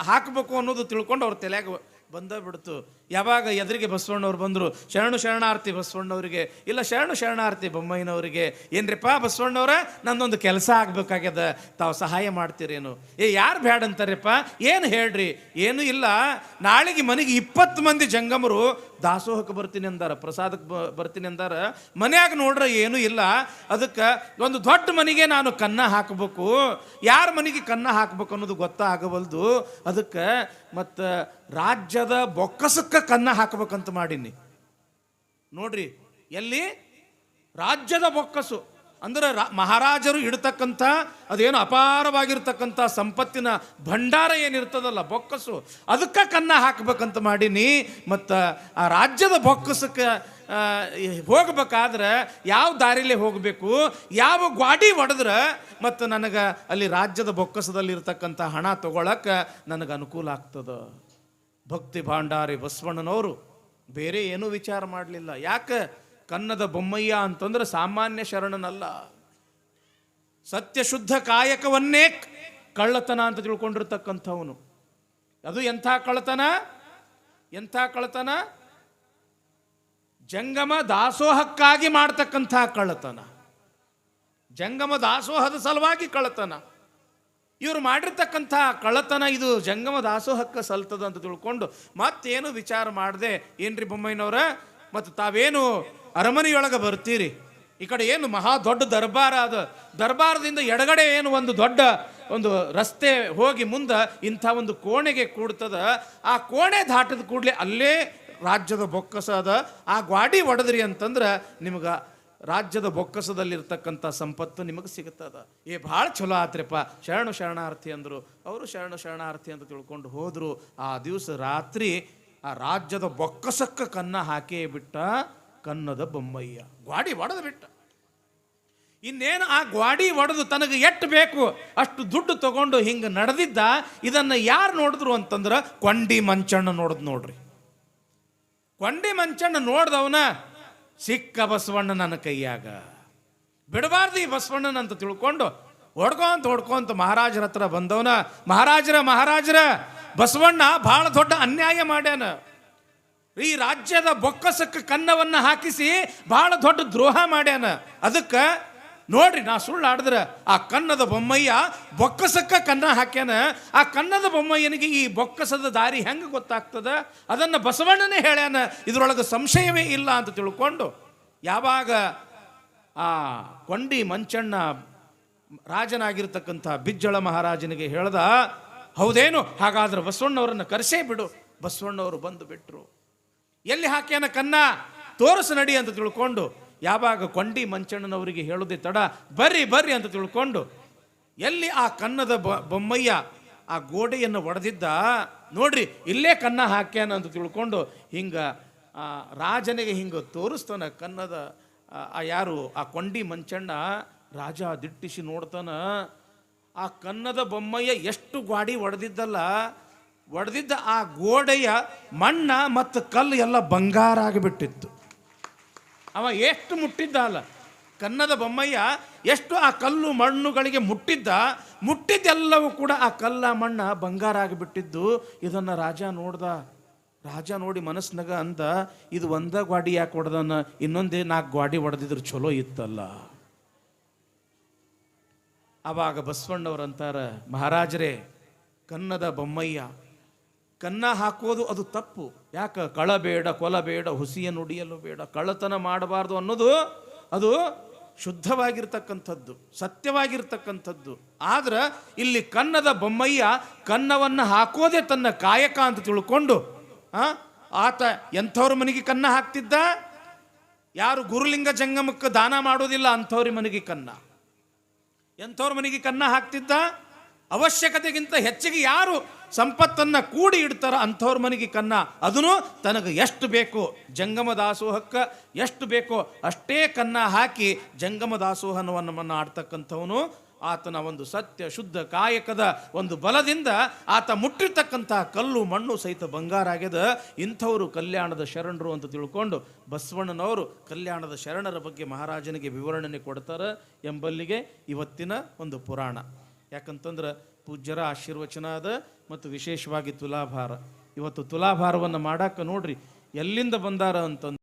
S1: ಹಾಕಬೇಕು ಅನ್ನೋದು ತಿಳ್ಕೊಂಡು ಅವ್ರ ತಲೆಯಾಗ ಬಂದ ಬಿಡ್ತು. ಯಾವಾಗ ಎದುರಿಗೆ ಬಸವಣ್ಣವ್ರು ಬಂದರು, ಶರಣು ಶರಣಾರ್ಥಿ ಬಸವಣ್ಣವರಿಗೆ, ಇಲ್ಲ ಶರಣು ಶರಣಾರ್ಥಿ ಬೊಮ್ಮಯ್ಯನವರಿಗೆ. ಏನ್ರಿಪ್ಪ ಬಸವಣ್ಣವ್ರ, ನಂದೊಂದು ಕೆಲಸ ಆಗ್ಬೇಕಾಗ್ಯದ, ತಾವು ಸಹಾಯ ಮಾಡ್ತೀರೇನು? ಯಾರು ಬ್ಯಾಡ ಅಂತಾರಪ್ಪ, ಏನು ಹೇಳ್ರಿ? ಏನೂ ಇಲ್ಲ, ನಾಳೆಗೆ ಮನೆಗೆ 20 ಮಂದಿ ಜಂಗಮರು ದಾಸೋಹಕ್ಕೆ ಬರ್ತೀನಿ ಅಂದಾರ, ಪ್ರಸಾದಕ್ಕೆ ಬರ್ತೀನಿ ಅಂದಾರ. ಮನ್ಯಾಗ ನೋಡ್ರೆ ಏನೂ ಇಲ್ಲ, ಅದಕ್ಕೆ ಒಂದು ದೊಡ್ಡ ಮನೆಗೆ ನಾನು ಕನ್ನ ಹಾಕಬೇಕು. ಯಾರ ಮನೆಗೆ ಕನ್ನ ಹಾಕಬೇಕು ಅನ್ನೋದು ಗೊತ್ತಾಗವಲ್ದು. ಅದಕ್ಕೆ ಮತ್ತು ರಾಜ್ಯದ ಬೊಕ್ಕಸಕ್ಕೆ ಕನ್ನ ಹಾಕಬೇಕಂತ ಮಾಡೀನಿ. ನೋಡ್ರಿ, ಎಲ್ಲಿ ರಾಜ್ಯದ ಬೊಕ್ಕಸು ಅಂದ್ರೆ ಮಹಾರಾಜರು ಇಡ್ತಕ್ಕಂಥ ಅದೇನು ಅಪಾರವಾಗಿರ್ತಕ್ಕಂಥ ಸಂಪತ್ತಿನ ಭಂಡಾರ ಏನಿರ್ತದಲ್ಲ ಬೊಕ್ಕಸು, ಅದಕ್ಕೆ ಕನ್ನ ಹಾಕಬೇಕಂತ ಮಾಡೀನಿ. ಮತ್ತು ಆ ರಾಜ್ಯದ ಬೊಕ್ಕಸಕ್ಕೆ ಹೋಗ್ಬೇಕಾದ್ರೆ ಯಾವ ದಾರಿಲೇ ಹೋಗಬೇಕು, ಯಾವ ಗ್ವಾಡಿ ಹೊಡೆದ್ರೆ ಮತ್ತು ನನಗೆ ಅಲ್ಲಿ ರಾಜ್ಯದ ಬೊಕ್ಕಸದಲ್ಲಿ ಇರ್ತಕ್ಕಂಥ ಹಣ ತಗೊಳಕ್ಕೆ ನನಗೆ ಅನುಕೂಲ ಆಗ್ತದ. ಭಕ್ತಿ ಭಾಂಡಾರಿ ಬಸವಣ್ಣನವರು ಬೇರೆ ಏನೂ ವಿಚಾರ ಮಾಡಲಿಲ್ಲ. ಯಾಕೆ, ಕನ್ನದ ಬೊಮ್ಮಯ್ಯ ಅಂತಂದ್ರೆ ಸಾಮಾನ್ಯ ಶರಣನಲ್ಲ. ಸತ್ಯಶುದ್ಧ ಕಾಯಕವನ್ನೇ ಕಳ್ಳತನ ಅಂತ ತಿಳ್ಕೊಂಡಿರ್ತಕ್ಕಂಥವನು. ಅದು ಎಂಥ ಕಳ್ಳತನ, ಎಂಥ ಕಳ್ಳತನ? ಜಂಗಮ ದಾಸೋಹಕ್ಕಾಗಿ ಮಾಡ್ತಕ್ಕಂಥ ಕಳ್ಳತನ, ಜಂಗಮ ದಾಸೋಹದ ಸಲುವಾಗಿ ಕಳ್ಳತನ. ಇವರು ಮಾಡಿರ್ತಕ್ಕಂಥ ಕಳ್ಳತನ ಇದು ಜಂಗಮ ದಾಸೋಹಕ್ಕೆ ಸಲ್ತದ ಅಂತ ತಿಳ್ಕೊಂಡು ಮತ್ತೇನು ವಿಚಾರ ಮಾಡದೆ, ಏನ್ರಿ ಬೊಮ್ಮಯ್ಯನವ್ರ, ಮತ್ತು ತಾವೇನು ಅರಮನೆಯೊಳಗೆ ಬರ್ತೀರಿ, ಈ ಕಡೆ ಏನು ಮಹಾ ದೊಡ್ಡ ದರ್ಬಾರ ಅದ, ದರ್ಬಾರದಿಂದ ಎಡಗಡೆ ಏನು ಒಂದು ದೊಡ್ಡ ಒಂದು ರಸ್ತೆ ಹೋಗಿ ಮುಂದೆ ಇಂಥ ಒಂದು ಕೋಣೆಗೆ ಕೂಡ್ತದ. ಆ ಕೋಣೆ ದಾಟದ ಕೂಡಲೇ ಅಲ್ಲೇ ರಾಜ್ಯದ ಬೊಕ್ಕಸ ಅದ. ಆ ಗ್ವಾಡಿ ಹೊಡೆದ್ರಿ ಅಂತಂದ್ರೆ ನಿಮ್ಗೆ ರಾಜ್ಯದ ಬೊಕ್ಕಸದಲ್ಲಿರ್ತಕ್ಕಂಥ ಸಂಪತ್ತು ನಿಮಗೆ ಸಿಗುತ್ತದ. ಭಾಳ ಚಲೋ ಆತ್ರಿಪ್ಪ, ಶರಣು ಶರಣಾರ್ಥಿ ಅಂದರು. ಅವರು ಶರಣು ಶರಣಾರ್ಥಿ ಅಂತ ತಿಳ್ಕೊಂಡು ಹೋದರು. ಆ ದಿವಸ ರಾತ್ರಿ ಆ ರಾಜ್ಯದ ಬೊಕ್ಕಸಕ್ಕೆ ಕನ್ನ ಹಾಕೇ ಬಿಟ್ಟ ಕನ್ನದ ಬೊಮ್ಮಯ್ಯ. ಗ್ವಾಡಿ ಒಡೆದು ಬಿಟ್ಟ. ಇನ್ನೇನು ಆ ಗ್ವಾಡಿ ಒಡೆದು ತನಗೆ ಎಷ್ಟು ಬೇಕು ಅಷ್ಟು ದುಡ್ಡು ತಗೊಂಡು ಹಿಂಗೆ ನಡೆದಿದ್ದ. ಇದನ್ನು ಯಾರು ನೋಡಿದ್ರು ಅಂತಂದ್ರೆ ಕೊಂಡಿ ಮಂಚಣ್ಣ ನೋಡಿದ್ ನೋಡ್ರಿ. ಕೊಂಡಿ ಮಂಚಣ್ಣ ನೋಡ್ದವನ, ಸಿಕ್ಕ ಬಸವಣ್ಣ ನನ್ನ ಕೈಯಾಗ, ಬಿಡಬಾರ್ದು ಈ ಬಸವಣ್ಣನ ಅಂತ ತಿಳ್ಕೊಂಡು ಹೊಡ್ಕೊಂತ ಮಹಾರಾಜರ ಹತ್ರ ಬಂದವನ, ಮಹಾರಾಜರ ಬಸವಣ್ಣ ಭಾಳ ದೊಡ್ಡ ಅನ್ಯಾಯ ಮಾಡ್ಯಾನ. ಈ ರಾಜ್ಯದ ಬೊಕ್ಕಸಕ್ಕೆ ಕನ್ನವನ್ನು ಹಾಕಿಸಿ ಭಾಳ ದೊಡ್ಡ ದ್ರೋಹ ಮಾಡ್ಯಾನ. ಅದಕ್ಕೆ ನೋಡ್ರಿ, ನಾ ಸುಳ್ಳು ಆಡಿದ್ರೆ ಆ ಕನ್ನದ ಬೊಮ್ಮಯ್ಯ ಬೊಕ್ಕಸಕ್ಕ ಕನ್ನ ಹಾಕ್ಯಾನ. ಆ ಕನ್ನದ ಬೊಮ್ಮಯ್ಯನಿಗೆ ಈ ಬೊಕ್ಕಸದ ದಾರಿ ಹೆಂಗೆ ಗೊತ್ತಾಗ್ತದ, ಅದನ್ನು ಬಸವಣ್ಣನೇ ಹೇಳ್ಯಾನ, ಇದರೊಳಗೆ ಸಂಶಯವೇ ಇಲ್ಲ ಅಂತ ತಿಳ್ಕೊಂಡು ಯಾವಾಗ ಆ ಕೊಂಡಿ ಮಂಚಣ್ಣ ರಾಜನಾಗಿರ್ತಕ್ಕಂಥ ಬಿಜ್ಜಳ ಮಹಾರಾಜನಿಗೆ ಹೇಳ್ದ, ಹೌದೇನು, ಹಾಗಾದ್ರೆ ಬಸವಣ್ಣವರನ್ನು ಕರೆಸೇ ಬಿಡು. ಬಸವಣ್ಣವರು ಬಂದು ಬಿಟ್ರು. ಎಲ್ಲಿ ಹಾಕ್ಯಾನ ಕನ್ನ, ತೋರಿಸು ನಡಿ ಅಂತ ತಿಳ್ಕೊಂಡು ಯಾವಾಗ ಕೊಂಡಿ ಮಂಚಣ್ಣನವರಿಗೆ ಹೇಳೋದೇ ತಡ, ಬರ್ರಿ ಅಂತ ತಿಳ್ಕೊಂಡು ಎಲ್ಲಿ ಆ ಕನ್ನದ ಬೊಮ್ಮಯ್ಯ ಆ ಗೋಡೆಯನ್ನು ಒಡೆದಿದ್ದ, ನೋಡ್ರಿ ಇಲ್ಲೇ ಕನ್ನ ಹಾಕ್ಯಾನ ಅಂತ ತಿಳ್ಕೊಂಡು ಹಿಂಗೆ ರಾಜನಿಗೆ ಹಿಂಗೆ ತೋರಿಸ್ತಾನ ಕನ್ನದ ಯಾರು ಆ ಕೊಂಡಿ ಮಂಚಣ್ಣ. ರಾಜ ದಿಟ್ಟಿಸಿ ನೋಡ್ತಾನ, ಆ ಕನ್ನದ ಬೊಮ್ಮಯ್ಯ ಎಷ್ಟು ಗಾಡಿ ಒಡೆದಿದ್ದ ಆ ಗೋಡೆಯ ಮಣ್ಣ ಮತ್ತು ಕಲ್ಲು ಎಲ್ಲ ಬಂಗಾರ ಆಗಿಬಿಟ್ಟಿತ್ತು. ಅವ ಎಷ್ಟು ಮುಟ್ಟಿದ್ದ ಅಲ್ಲ, ಕನ್ನದ ಬೊಮ್ಮಯ್ಯ ಎಷ್ಟು ಆ ಕಲ್ಲು ಮಣ್ಣುಗಳಿಗೆ ಮುಟ್ಟಿದ್ದೆಲ್ಲವೂ ಕೂಡ ಆ ಕಲ್ಲ ಮಣ್ಣ ಬಂಗಾರ ಆಗಿಬಿಟ್ಟಿದ್ದು. ಇದನ್ನು ರಾಜ ನೋಡ್ದ. ರಾಜ ನೋಡಿ ಮನಸ್ಸಿನಾಗ ಅಂದ, ಇದು ಒಂದ ಗ್ವಾಡಿ ಯಾಕೆ ಹೊಡೆದನ, ಇನ್ನೊಂದೇ 4 ಗ್ವಾಡಿ ಹೊಡೆದಿದ್ರು ಚಲೋ ಇತ್ತಲ್ಲ. ಆವಾಗ ಬಸವಣ್ಣವ್ರಂತಾರ, ಮಹಾರಾಜರೇ, ಕನ್ನದ ಬೊಮ್ಮಯ್ಯ, ಕನ್ನ ಹಾಕೋದು ಅದು ತಪ್ಪು. ಯಾಕ? ಕಳಬೇಡ, ಕೊಲಬೇಡ, ಹುಸಿಯ ನುಡಿಯಲು ಬೇಡ, ಕಳ್ಳತನ ಮಾಡಬಾರ್ದು ಅನ್ನೋದು ಅದು ಶುದ್ಧವಾಗಿರ್ತಕ್ಕಂಥದ್ದು, ಸತ್ಯವಾಗಿರ್ತಕ್ಕಂಥದ್ದು. ಆದ್ರೆ ಇಲ್ಲಿ ಕನ್ನದ ಬೊಮ್ಮಯ್ಯ ಕನ್ನವನ್ನು ಹಾಕೋದೇ ತನ್ನ ಕಾಯಕ ಅಂತ ತಿಳ್ಕೊಂಡು ಆತ ಎಂಥವ್ರ ಮನೆಗೆ ಕನ್ನ ಹಾಕ್ತಿದ್ದ? ಯಾರು ಗುರುಲಿಂಗ ಜಂಗಮಕ್ಕೆ ದಾನ ಮಾಡೋದಿಲ್ಲ ಅಂಥವ್ರ ಮನೆಗೆ ಕನ್ನ. ಎಂಥವ್ರ ಮನೆಗೆ ಕನ್ನ ಹಾಕ್ತಿದ್ದ? ಅವಶ್ಯಕತೆಗಿಂತ ಹೆಚ್ಚಿಗೆ ಯಾರು ಸಂಪತ್ತನ್ನು ಕೂಡಿ ಇಡ್ತಾರ ಅಂಥವ್ರ ಮನೆಗೆ ಕನ್ನ. ಅದನ್ನು ತನಗೆ ಎಷ್ಟು ಬೇಕೋ, ಜಂಗಮ ದಾಸೋಹಕ್ಕೆ ಎಷ್ಟು ಬೇಕೋ ಅಷ್ಟೇ ಕನ್ನ ಹಾಕಿ ಜಂಗಮ ದಾಸೋಹನವನ್ನು ಆಡ್ತಕ್ಕಂಥವನು. ಆತನ ಒಂದು ಸತ್ಯ ಶುದ್ಧ ಕಾಯಕದ ಒಂದು ಬಲದಿಂದ ಆತ ಮುಟ್ಟಿರ್ತಕ್ಕಂಥ ಕಲ್ಲು ಮಣ್ಣು ಸಹಿತ ಬಂಗಾರ ಆಗ್ಯದ. ಇಂಥವರು ಕಲ್ಯಾಣದ ಶರಣರು ಅಂತ ತಿಳ್ಕೊಂಡು ಬಸವಣ್ಣನವರು ಕಲ್ಯಾಣದ ಶರಣರ ಬಗ್ಗೆ ಮಹಾರಾಜನಿಗೆ ವಿವರಣೆ ಕೊಡ್ತಾರೆ ಎಂಬಲ್ಲಿಗೆ ಇವತ್ತಿನ ಒಂದು ಪುರಾಣ. ಯಾಕಂತಂದ್ರೆ ಪೂಜ್ಯರ ಆಶೀರ್ವಚನ ಅದ ಮತ್ತು ವಿಶೇಷವಾಗಿ ತುಲಾಭಾರ. ಇವತ್ತು ತುಲಾಭಾರವನ್ನು ಮಾಡಾಕ ನೋಡ್ರಿ ಎಲ್ಲಿಂದ ಬಂದಾರ ಅಂತಂದ್ರೆ